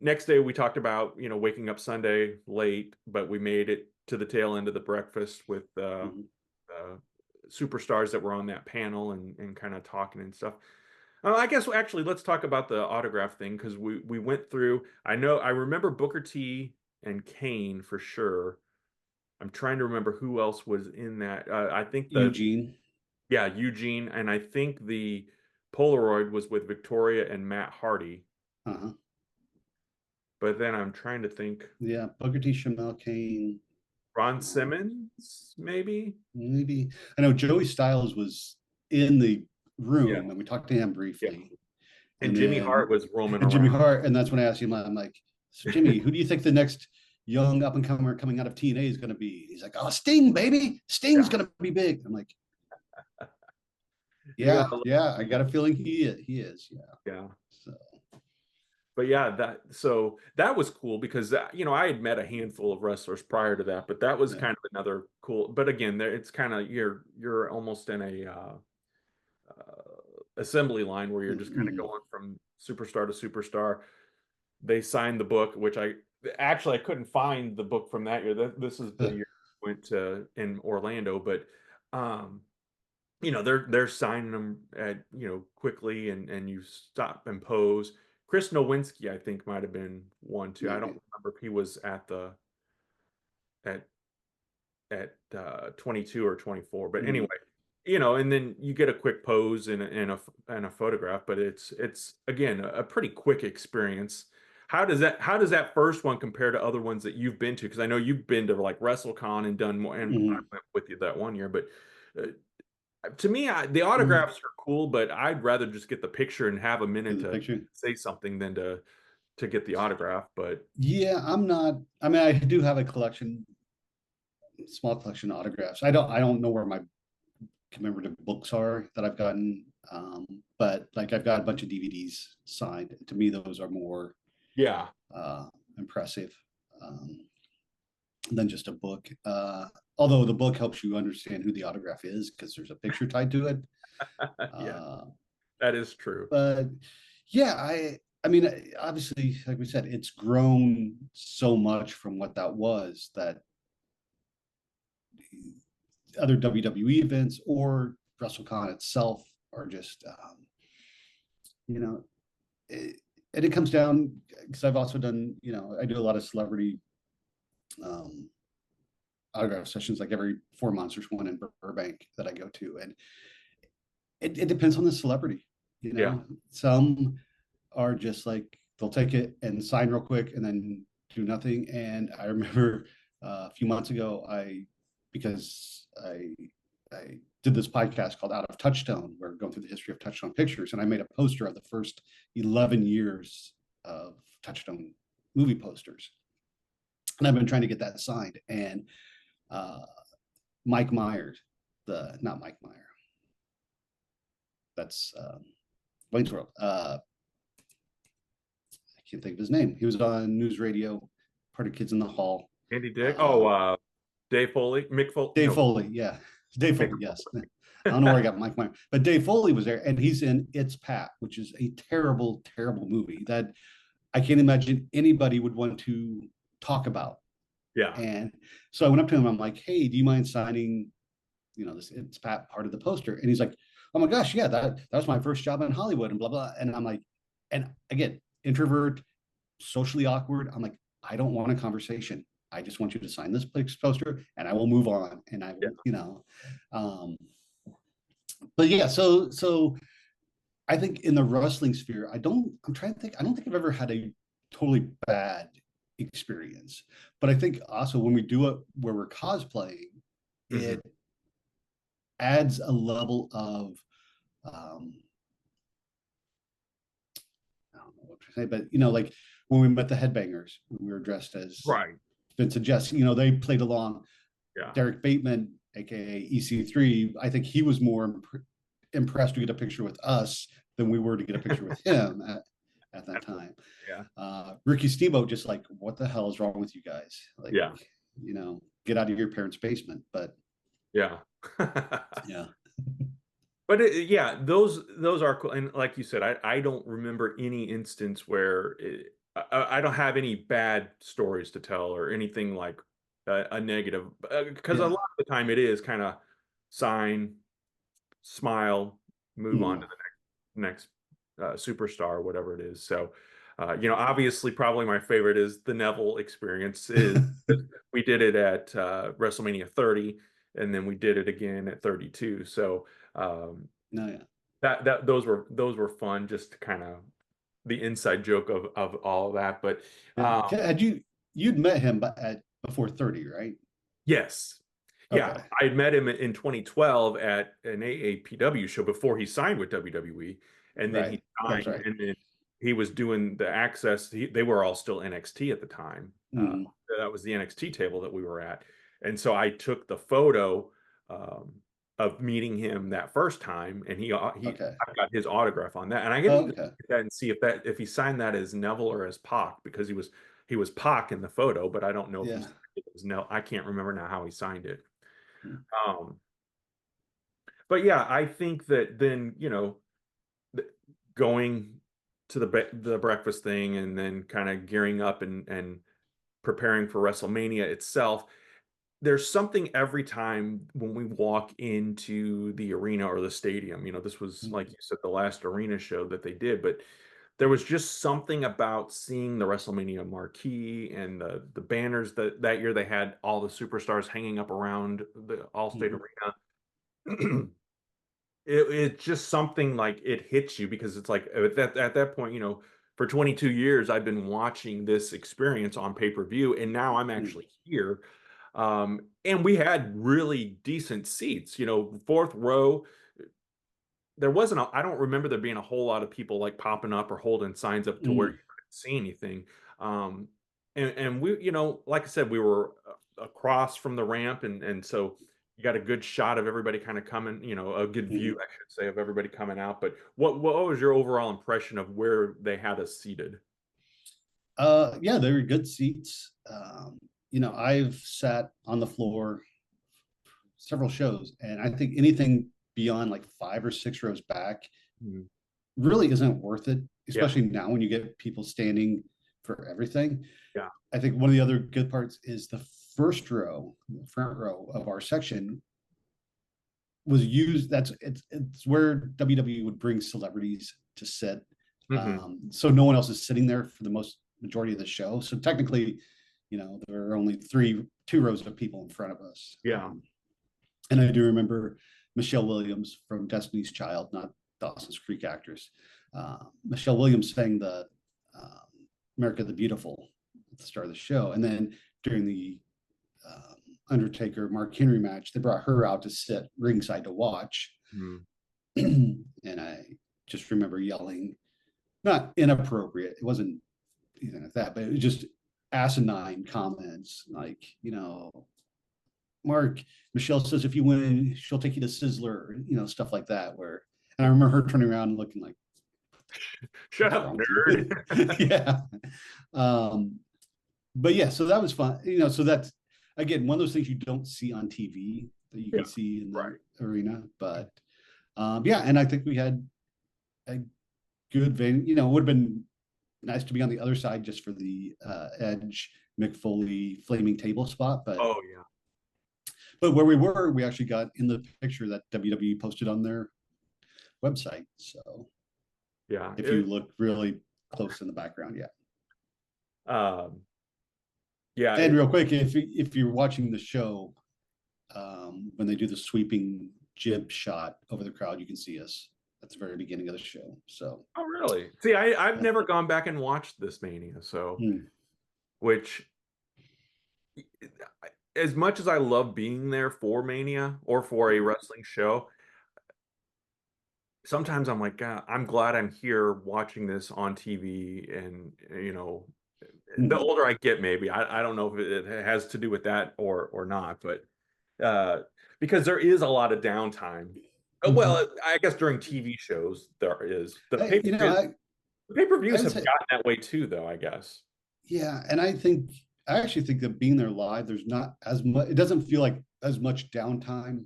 A: next day we talked about, waking up Sunday late, but we made it to the tail end of the breakfast with
B: Mm-hmm.
A: superstars that were on that panel and kind of talking and stuff. I guess actually let's talk about the autograph thing because we went through. I remember Booker T and Kane for sure. I'm trying to remember who else was in that. I think
B: Eugene.
A: yeah, Eugene, and I think the Polaroid was with Victoria and Matt Hardy.
B: Uh-huh.
A: But then I'm trying to think.
B: Yeah. Booker T. Shamel Kane.
A: Ron
B: Um,
A: Simmons, maybe?
B: maybe I know Joey Styles was in the
A: Yeah,
B: room and we talked to him
A: yeah.
B: briefly.
A: And
B: And
A: Jimmy Hart
B: then
A: was roaming
B: and Jimmy
A: around.
B: Hart, and that's when I asked him, I'm like, so Jimmy, who do you think the next young up and comer coming out of TNA is going to be? He's like, oh, Sting, baby, Sting's
A: Yeah,
B: going to be big. I'm like,
A: you
B: yeah,
A: gotta
B: yeah, I
A: love
B: got
A: that.
B: a feeling he is, yeah.
A: Yeah.
B: So
A: But yeah, that was cool because I had met a handful of wrestlers prior to that, but that was
B: yeah,
A: kind of another cool. But again, there it's kind of you're almost in a assembly line where you're just kind of
B: mm-hmm.
A: going from superstar to superstar. They signed the book, which I couldn't find the book from that year. This is the year I went to in Orlando, but um, they're signing them at quickly and you stop and pose. Chris Nowinski, I think, might have been one too. I don't
B: Maybe.
A: remember if he was at at 22 or 24. But anyway,
B: Mm.
A: and then you get a quick pose and a photograph, but it's again a pretty quick experience. How does that first one compare to other ones that you've been to? Because I know you've been to like WrestleCon and done more, and I
B: Mm.
A: went with you that one year. But uh, to me, the
B: Mm.
A: autographs are cool, but I'd rather just get the picture and have a
B: To
A: minute
B: the
A: to
B: picture.
A: say something than to get the autograph. But
B: Yeah, I'm not. I mean, I do have a collection, small collection of autographs. I don't know where my commemorative books are that I've gotten, but like I've got a bunch of DVDs signed. To me, those are more
A: yeah,
B: uh, impressive than just a book. Although the book helps you understand who the autograph is because there's a picture tied to it.
A: yeah,
B: Uh,
A: that is true.
B: but yeah, I mean, obviously, like we said, it's grown so much from what that was that other WWE events or WrestleCon itself are just, you know, it, and it comes down because I've also done, I do a lot of celebrity um, autograph sessions, like every 4 months there's one in Burbank that I go to, and it depends on the celebrity.
A: Yeah,
B: Some are just like they'll take it and sign real quick and then do nothing. And I remember a few months ago, because I did this podcast called Out of Touchstone, where we're going through the history of Touchstone Pictures, and I made a poster of the first 11 years of Touchstone movie posters, and I've been trying to get that signed. And uh, Mike Myers, the not Mike Meyer, that's Wayne's World. I can't think of his name. He was on news radio, part of Kids in the Hall.
A: Andy Dick.
B: Uh,
A: Oh, Dave Foley, Mick Foley.
B: Dave
A: No,
B: Foley, yeah, Dave
A: Mick
B: Foley, yes.
A: Foley.
B: I don't know where I got Mike Meyer, but Dave Foley was there, and he's in It's Pat, which is a terrible, terrible movie that I can't imagine anybody would want to talk about.
A: Yeah,
B: And so I went up to him. I'm like, "Hey, do you mind signing, this It's Pat part of the poster?" And he's like, "Oh my gosh, yeah, that was my first job in Hollywood," and blah blah. And I'm like, and again, introvert, socially awkward. I'm like, I don't want a conversation. I just want you to sign this poster and I will move on. And I
A: yeah.
B: will, um, but yeah, so I think in the wrestling sphere, I'm trying to think, I don't think I've ever had a totally bad experience. But I think also when we do it where we're cosplaying,
A: Hmm.
B: it adds a level of um, I don't know what to say, but like when we met the Headbangers, when we were dressed as
A: Right.
B: Vince and Jesse, they played along.
A: Yeah.
B: Derek Bateman, aka EC3, I think he was more impressed to get a picture with us than we were to get a picture with him at that time.
A: Yeah.
B: Ricky Steamboat just like, what the hell is wrong with you guys? Like,
A: Yeah.
B: get out of your parents' basement. But
A: Yeah.
B: yeah,
A: But yeah, those are cool. And like you said, I don't remember any instance where I don't have any bad stories to tell or anything like a negative, because a lot
B: yeah.
A: of the time it is kind of sign, smile, move on
B: Mm.
A: to the next superstar, whatever it is. So, obviously, probably my favorite is the Neville experience. Is we did it at WrestleMania 30, and then we did it again at 32. So
B: No, yeah.
A: that those were fun, just to kind of the inside joke of all of that. But
B: Yeah. You'd met him before 30, right?
A: yes, yeah,
B: Okay.
A: I met him in 2012 at an AAPW show before he signed with WWE, and then he
B: Right. That's
A: signed,
B: right.
A: and then he was doing the Access. They were all still NXT at the time.
B: Mm.
A: That was the NXT table that we were at, and so I took the photo um, of meeting him that first time, and
B: Okay.
A: I got his autograph on that, and I need to
B: Okay.
A: look at that and see if he signed that as Neville or as Pac, because he was Pac in the photo, but I don't know if he
B: Yeah.
A: signed it as Neville. I can't remember now how he signed it.
B: Mm.
A: Um, but yeah, I think that then, going to the breakfast thing and then kind of gearing up and preparing for WrestleMania itself, there's something every time when we walk into the arena or the stadium. This was, like
B: Mm.
A: you said, the last arena show that they did, but there was just something about seeing the WrestleMania marquee and the banners that year they had all the superstars hanging up around the Allstate
B: Mhm.
A: Arena. It's just something like it hits you because it's like at that point, for 22 years I've been watching this experience on pay-per-view, and now I'm
B: Mm.
A: actually here. And we had really decent seats, fourth row. There wasn't I don't remember there being a whole lot of people like popping up or holding signs up to where you
B: Mm.
A: couldn't see anything. Um, and we, like I said, we were across from the ramp, and so you got a good shot of everybody kind of coming, a good view,
B: Mhm.
A: I should say, of everybody coming out. But what was your overall impression of where they had us seated?
B: Yeah, they were good seats. I've sat on the floor several shows, and I think anything beyond like 5 or 6 rows back
A: Mhm.
B: really isn't worth it,
A: Yeah,
B: especially now when you get people standing for everything.
A: yeah.
B: I think one of the other good parts is the first row, the front row of our section was used. It's where WWE would bring celebrities to sit.
A: Hmm.
B: So no one else is sitting there for the most majority of the show. So technically, there are only 2 rows of people in front of us.
A: Yeah.
B: And I do remember Michelle Williams from Destiny's Child, not Dawson's Creek actress. Michelle Williams sang the America the Beautiful at the start of the show. And then during the um, Undertaker Mark Henry match, they brought her out to sit ringside to watch.
A: Mhm.
B: And I just remember yelling, not inappropriate, it wasn't anything like that, but it was just asinine comments like, Mark, Michelle says if you win, she'll take you to Sizzler, stuff like that. And I remember her turning around and looking like,
A: Shut
B: "What's
A: up,
B: wrong with
A: nerd.
B: you?" Yeah. Um, but yeah, so that was fun. So that's again one of those things you don't see on TV that you
A: Yeah,
B: can see in
A: right.
B: the arena. But yeah, and I think we had a good venue. It would have been nice to be on the other side just for the Edge Mick Foley flaming table spot, but
A: Oh yeah,
B: where we were, we actually got in the picture that WWE posted on their website. So
A: yeah.
B: if you look really close in the background, yeah.
A: Um, yeah.
B: And real quick, if you're watching the show, when they do the sweeping jib shot over the crowd, you can see us at the very beginning of the show. So,
A: Oh, really? See, I've
B: uh,
A: never gone back and watched this Mania, so
B: hmm,
A: which as much as I love being there for Mania or for a wrestling show, sometimes I'm like, God, I'm glad I'm here watching this on TV. And the
B: hmm,
A: older I get, maybe I don't know if it has to do with that or not, but uh, because there is a lot of downtime.
B: hmm.
A: Well, I guess during TV shows there is. The
B: I, you know,
A: pay-per-views,
B: I,
A: the pay-per-views
B: I'd
A: have
B: say,
A: gotten that way too, though, I guess.
B: yeah. And I actually think that being there live, there's not as much, it doesn't feel like as much downtime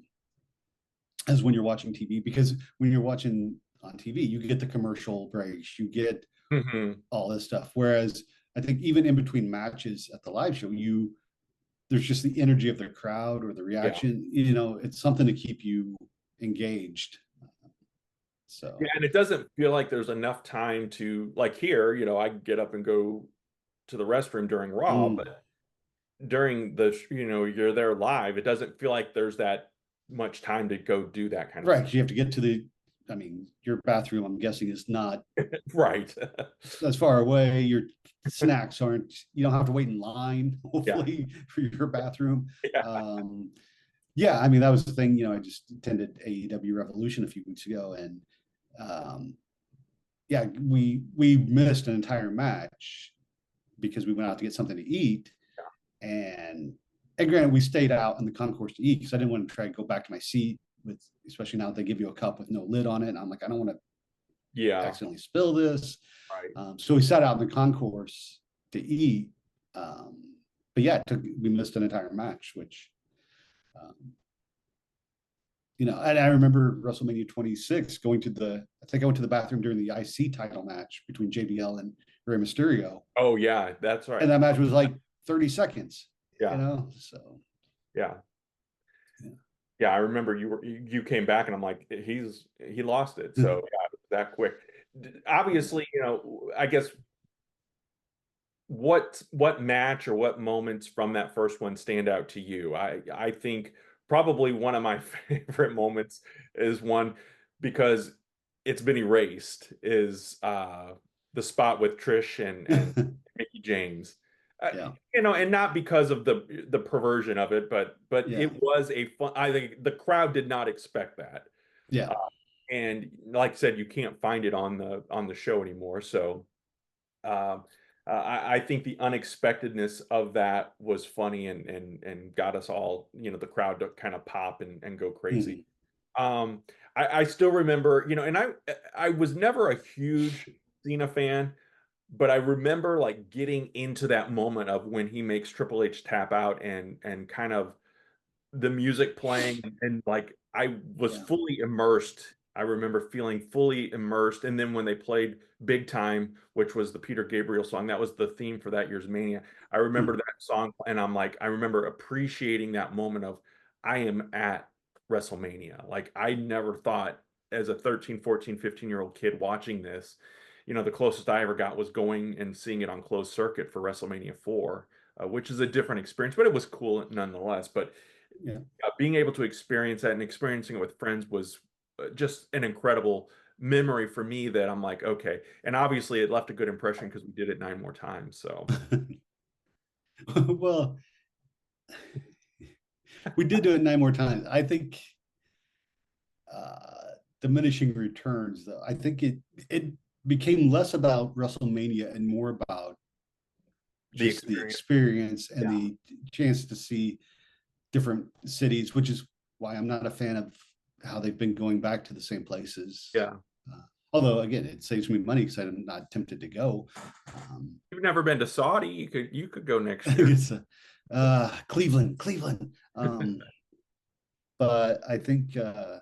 B: as when you're watching TV, because when you're watching on TV, you get the commercial breaks, you get
A: Hmm.
B: all this stuff. Whereas I think even in between matches at the live show, there's just the energy of the crowd or the
A: Yeah.
B: reaction. It's something to keep you engaged.
A: Yeah,
B: So,
A: and it doesn't feel like there's enough time to like here, I get up and go to the restroom during Raw,
B: mm,
A: but during you're there live, it doesn't feel like there's that much time to go do that kind of
B: right,
A: stuff.
B: 'cause you have to get to I mean, your bathroom, I'm guessing, is not
A: Right.
B: as far away. Your snacks aren't, you don't have to wait in line,
A: Yeah.
B: hopefully, for your bathroom.
A: Yeah.
B: Um, yeah, I mean, that was the thing. I just attended AEW Revolution a few weeks ago, and um, yeah, we missed an entire match because we went out to get something to eat, and granted, we stayed out in the concourse to eat because I didn't want to try to go back to my seat with, especially now they give you a cup with no lid on it. And I'm like, I don't want to
A: Yeah.
B: accidentally spill this.
A: Right.
B: So we sat out in the concourse to eat. But yeah, we missed an entire match, which, um, and I remember WrestleMania 26 I think I went to the bathroom during the IC title match between JBL and Rey Mysterio.
A: Oh yeah, that's
B: And
A: right.
B: that match was like 30 seconds,
A: Yeah.
B: so
A: Yeah.
B: yeah.
A: Yeah, I remember you came back and I'm like, he lost it. So
B: Hmm.
A: yeah, it was that quick. obviously, I guess what match or what moments from that first one stand out to you? I think probably one of my favorite moments is one because it's been erased is the spot with Trish and Mickey James.
B: Yeah,
A: And not because of the perversion of it, but
B: yeah,
A: it was a fun. I think the crowd did not expect that,
B: yeah.
A: and like I said, you can't find it on the show anymore. So um, I think the unexpectedness of that was funny and got us all, the crowd to kind of pop and go crazy.
B: Mhm.
A: Um, I still remember, and I was never a huge Cena fan, but I remember like getting into that moment of when he makes Triple H tap out and kind of the music playing and like I was
B: Yeah.
A: fully immersed. I remember feeling fully immersed. And then when they played Big Time, which was the Peter Gabriel song, that was the theme for that year's Mania. I remember
B: Hmm.
A: that song and I'm like, I remember appreciating that moment of I am at WrestleMania. Like I never thought as a 13, 14, 15-year-old kid watching this, the closest I ever got was going and seeing it on closed circuit for WrestleMania 4, which is a different experience, but it was cool nonetheless. But
B: Yeah.
A: being able to experience that and experiencing it with friends was just an incredible memory for me that I'm like, okay. And obviously it left a good impression because we did it 9 more times. So
B: Well, we did do it 9 more times. I think diminishing returns, though. I think it became less about WrestleMania and more about
A: the
B: just the
A: experience.
B: experience and
A: Yeah.
B: the chance to see different cities, which is why I'm not a fan of how they've been going back to the same places.
A: Yeah.
B: Uh, Although, again, it saves me money because I'm not tempted to go. Um,
A: You've never been to Saudi. You could go next year.
B: it's Cleveland, Cleveland. But I think, yeah,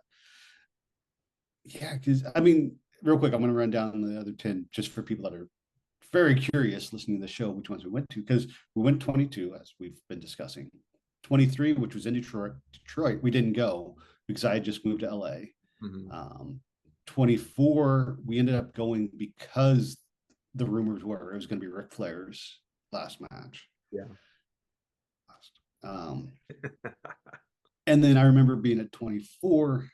B: because I mean, real quick, I'm going to run down the other 10 just for people that are very curious listening to the show, which ones we went to, because we went 22, as we've been discussing. 23, which was in Detroit, we didn't go because I had just moved to LA.
A: Mhm.
B: 24, we ended up going because the rumors were it was going to be Ric Flair's last match.
A: Yeah.
B: Um, and then I remember being at 24,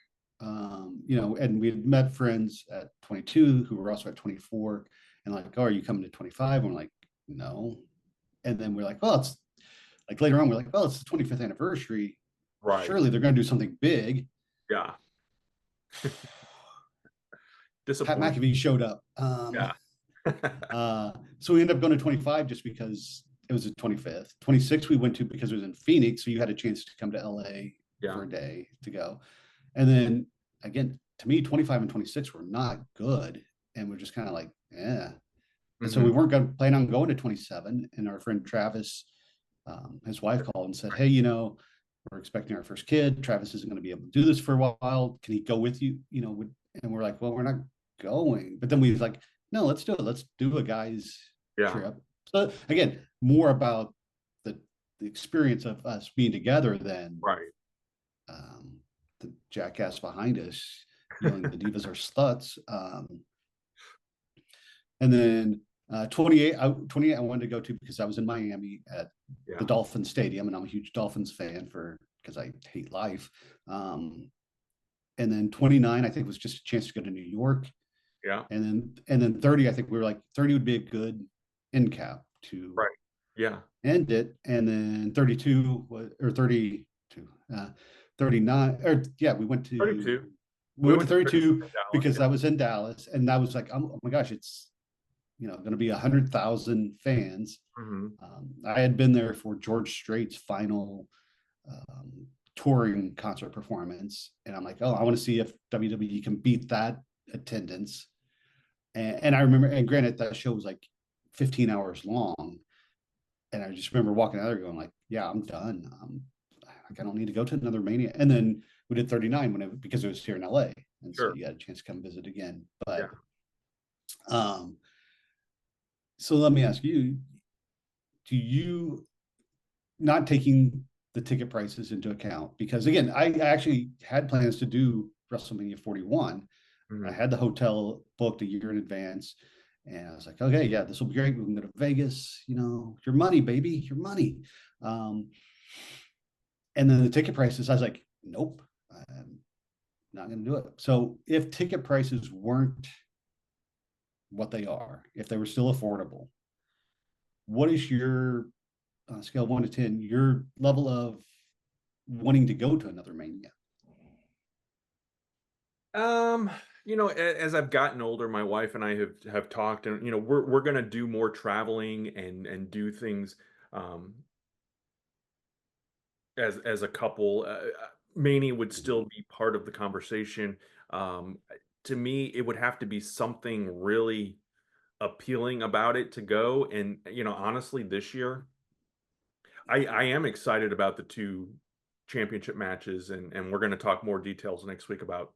B: and we had met friends at 22 who were also at 24, and like, oh, are you coming to 25? And we're like, no. And then we're like, well, it's like later on, we're like, well, it's the 25th anniversary.
A: Right.
B: Surely they're going to do something big.
A: Yeah.
B: Pat
A: Disappointing.
B: McAfee showed up.
A: Yeah.
B: So we ended up going to 25 just because it was the 25th. 26 we went to because it was in Phoenix, so you had a chance to come to LA
A: Yeah.
B: for a day to go. And then again, to me, 25 and 26 were not good, and we're just kind of like, yeah. And so
A: Hmm.
B: we weren't going to plan on going to 27. And our friend Travis, his wife called and said, hey, we're expecting our first kid. Travis isn't going to be able to do this for a while. Can he go with you? And we're like, well, we're not going. But then we was like, no, let's do it. Let's do a guy's
A: Yeah.
B: trip. So again, more about the experience of us being together than
A: Right.
B: the jackass behind us yelling the divas are sluts. And then 28, I wanted to go to because I was in Miami at the
A: Yeah.
B: Dolphin Stadium, and I'm a huge Dolphins fan because I hate life. And then 29, I think was just a chance to go to New York.
A: Yeah.
B: And then 30, I think we were like 30 would be a good end cap to
A: Right. Yeah.
B: end it. And then 32 was or 32, 39, or yeah, we went to
A: 32.
B: we
A: We
B: went to
A: went to 32
B: 32
A: in Dallas.
B: because
A: Yeah.
B: I was in Dallas, and that was like, oh my gosh, it's going to be 100,000 fans.
A: Hmm.
B: I had been there for George Strait's final um, touring concert performance, and I'm like, oh, I want to see if WWE can beat that attendance. And I remember, and granted, that show was like 15 hours long, and I just remember walking out there going like, yeah, I'm done. Like, I don't need to go to another Mania. And then we did 39 because it was here in LA, and so
A: Sure.
B: you had a chance to come visit again.
A: Yeah.
B: But um, so let me ask you: do you, not taking the ticket prices into account, because again, I actually had plans to do WrestleMania 41, I
A: Mhm.
B: had the hotel booked a year in advance. And I was like, okay, yeah, this will be great. We can go to Vegas, your money, baby, your money. Um, and then the ticket prices, I was like, nope, I'm not going to do it. So if ticket prices weren't what they are, if they were still affordable, what is your scale of 1 to 10, your level of wanting to go to another Mania?
A: Um, as I've gotten older, my wife and I have talked, and we're gonna do more traveling and do things um as a couple. Mania would still be part of the conversation. Um, to me, it would have to be something really appealing about it to go. And honestly, this year, I am excited about the two championship matches, and we're going to talk more details next week about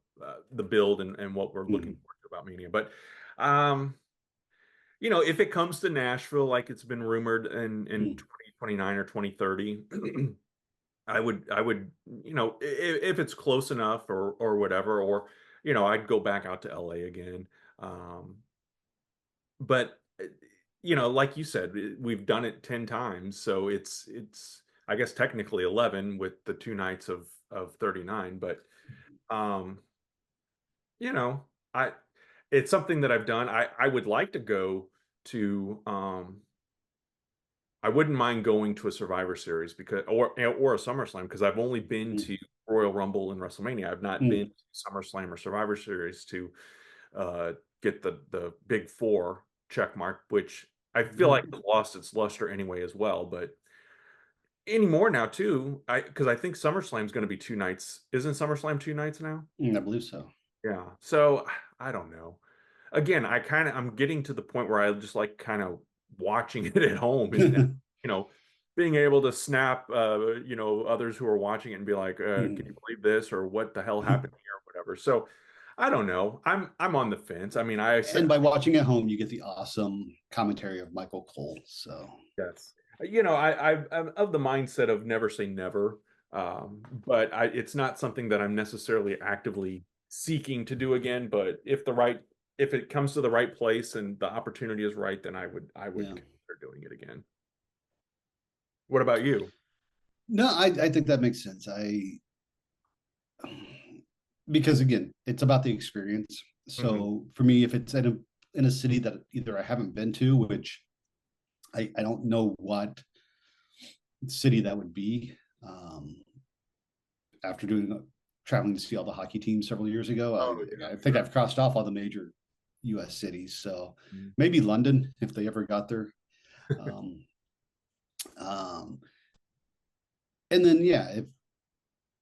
A: the build and what we're looking
B: Mhm.
A: forward to about Mania. But um, if it comes to Nashville, like it's been rumored in
B: Mhm.
A: 2029 or 2030, I would if it's close enough or whatever, or I'd go back out to LA again. Um, but like you said, we've done it 10 times, so it's I guess technically 11 with the two nights of 39. But um you know I it's something that I've done. I would like to go to I wouldn't mind going to a Survivor Series, because or a SummerSlam, because I've only been
B: Mhm.
A: to Royal Rumble and WrestleMania. I've not been
B: Mhm.
A: to SummerSlam or Survivor Series to get the big four check mark, which I feel like it lost its luster anyway as well. But anymore now too, I think SummerSlam's going to be 2 nights. Isn't SummerSlam 2 nights now?
B: I believe so.
A: Yeah. So I don't know. Again, I'm getting to the point where I just like kind of watching it at home, and you know being able to snap others who are watching it and be like, can you believe this, or what the hell happened here, or whatever. So I don't know. I'm on the fence. I mean,
B: And by watching at home, you get the awesome commentary of Michael Cole. So
A: yes. I'm of the mindset of never say never. But it's not something that I'm necessarily actively seeking to do again. But if it comes to the right place and the opportunity is right, then I would
B: yeah,
A: consider doing it again. What about you?
B: no, I think that makes sense. I because again, it's about the experience.
A: Mhm.
B: So for me, if it's in a city that either I haven't been to, which I don't know what city that would be. After doing traveling to see all the hockey teams several years ago,
A: Oh yeah,
B: I think
A: sure.
B: I've crossed off all the major U.S. cities. So
A: Mhm.
B: maybe London if they ever got there. Um, um, and then yeah, if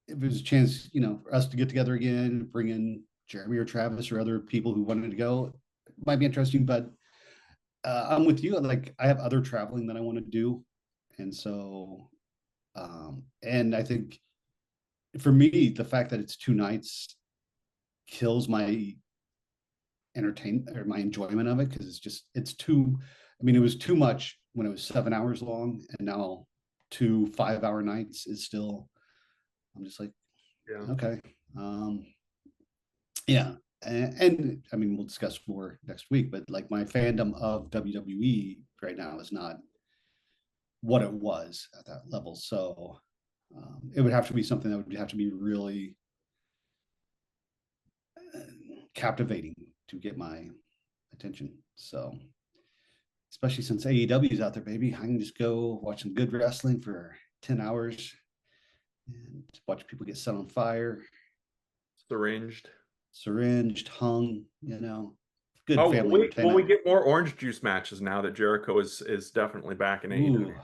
B: there's a chance, for us to get together again, bring in Jeremy or Travis or other people who wanted to go, it might be interesting. But I'm with you. Like I have other traveling that I want to do, and so and I think for me, the fact that it's 2 nights kills my my enjoyment of it because it's too. I mean, it was too much when it was 7 hours long, and now 2 5-hour nights is still. I'm just like,
A: Yeah.
B: okay, yeah, and I mean, we'll discuss more next week, but like my fandom of WWE right now is not what it was at that level. So it would have to be something that would have to be really uh, captivating to get my attention. So, especially since AEW is out there, baby, I can just go watch some good wrestling for 10 hours and watch people get set on fire,
A: Syringed.
B: syringed, hung, good
A: Oh,
B: family
A: will we
B: entertainment.
A: get more orange juice matches now that Jericho is definitely back in AEW?
B: Ooh,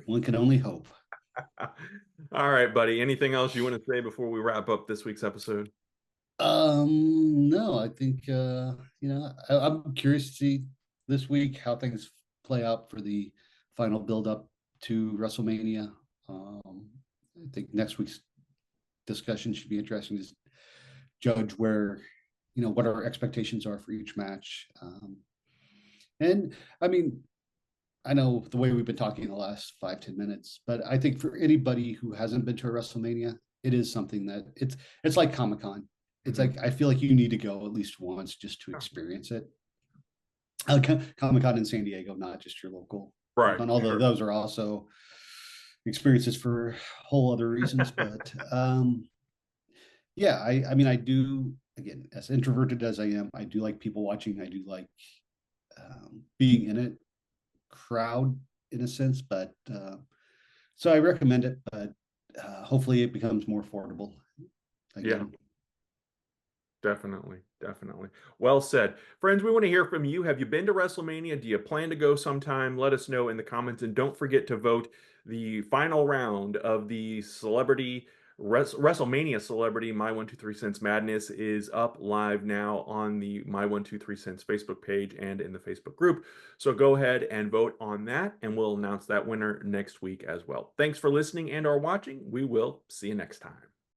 B: one can only hope.
A: All right, buddy. Anything else you want to say before we wrap up this week's episode?
B: No, I think I'm curious to see this week how things play out for the final build up to WrestleMania. I think next week's discussion should be interesting to judge where, what our expectations are for each match. And I mean, I know the way we've been talking in the last 5-10 minutes, but I think for anybody who hasn't been to a WrestleMania, it is something that it's like Comic Con. it's
A: Mhm.
B: like I feel like you need to go at least once just to
A: Oh,
B: experience it. Comic Con in San Diego, not just your local Comic
A: right,
B: Con, although
A: sure.
B: those are also experiences for whole other reasons. But yeah, I mean, I do, again, as introverted as I am, I do like people watching. I do like being in a crowd in a sense, but so I recommend it, but hopefully it becomes more affordable
A: Yeah.
B: again.
A: Definitely, definitely. Well said. Friends, we want to hear from you. Have you been to WrestleMania? Do you plan to go sometime? Let us know in the comments. And don't forget to vote the final round of the WrestleMania Celebrity My 123 Cents Madness is up live now on the My 123 Cents Facebook page and in the Facebook group. So go ahead and vote on that, and we'll announce that winner next week as well. Thanks for listening and or watching. We will see you next time.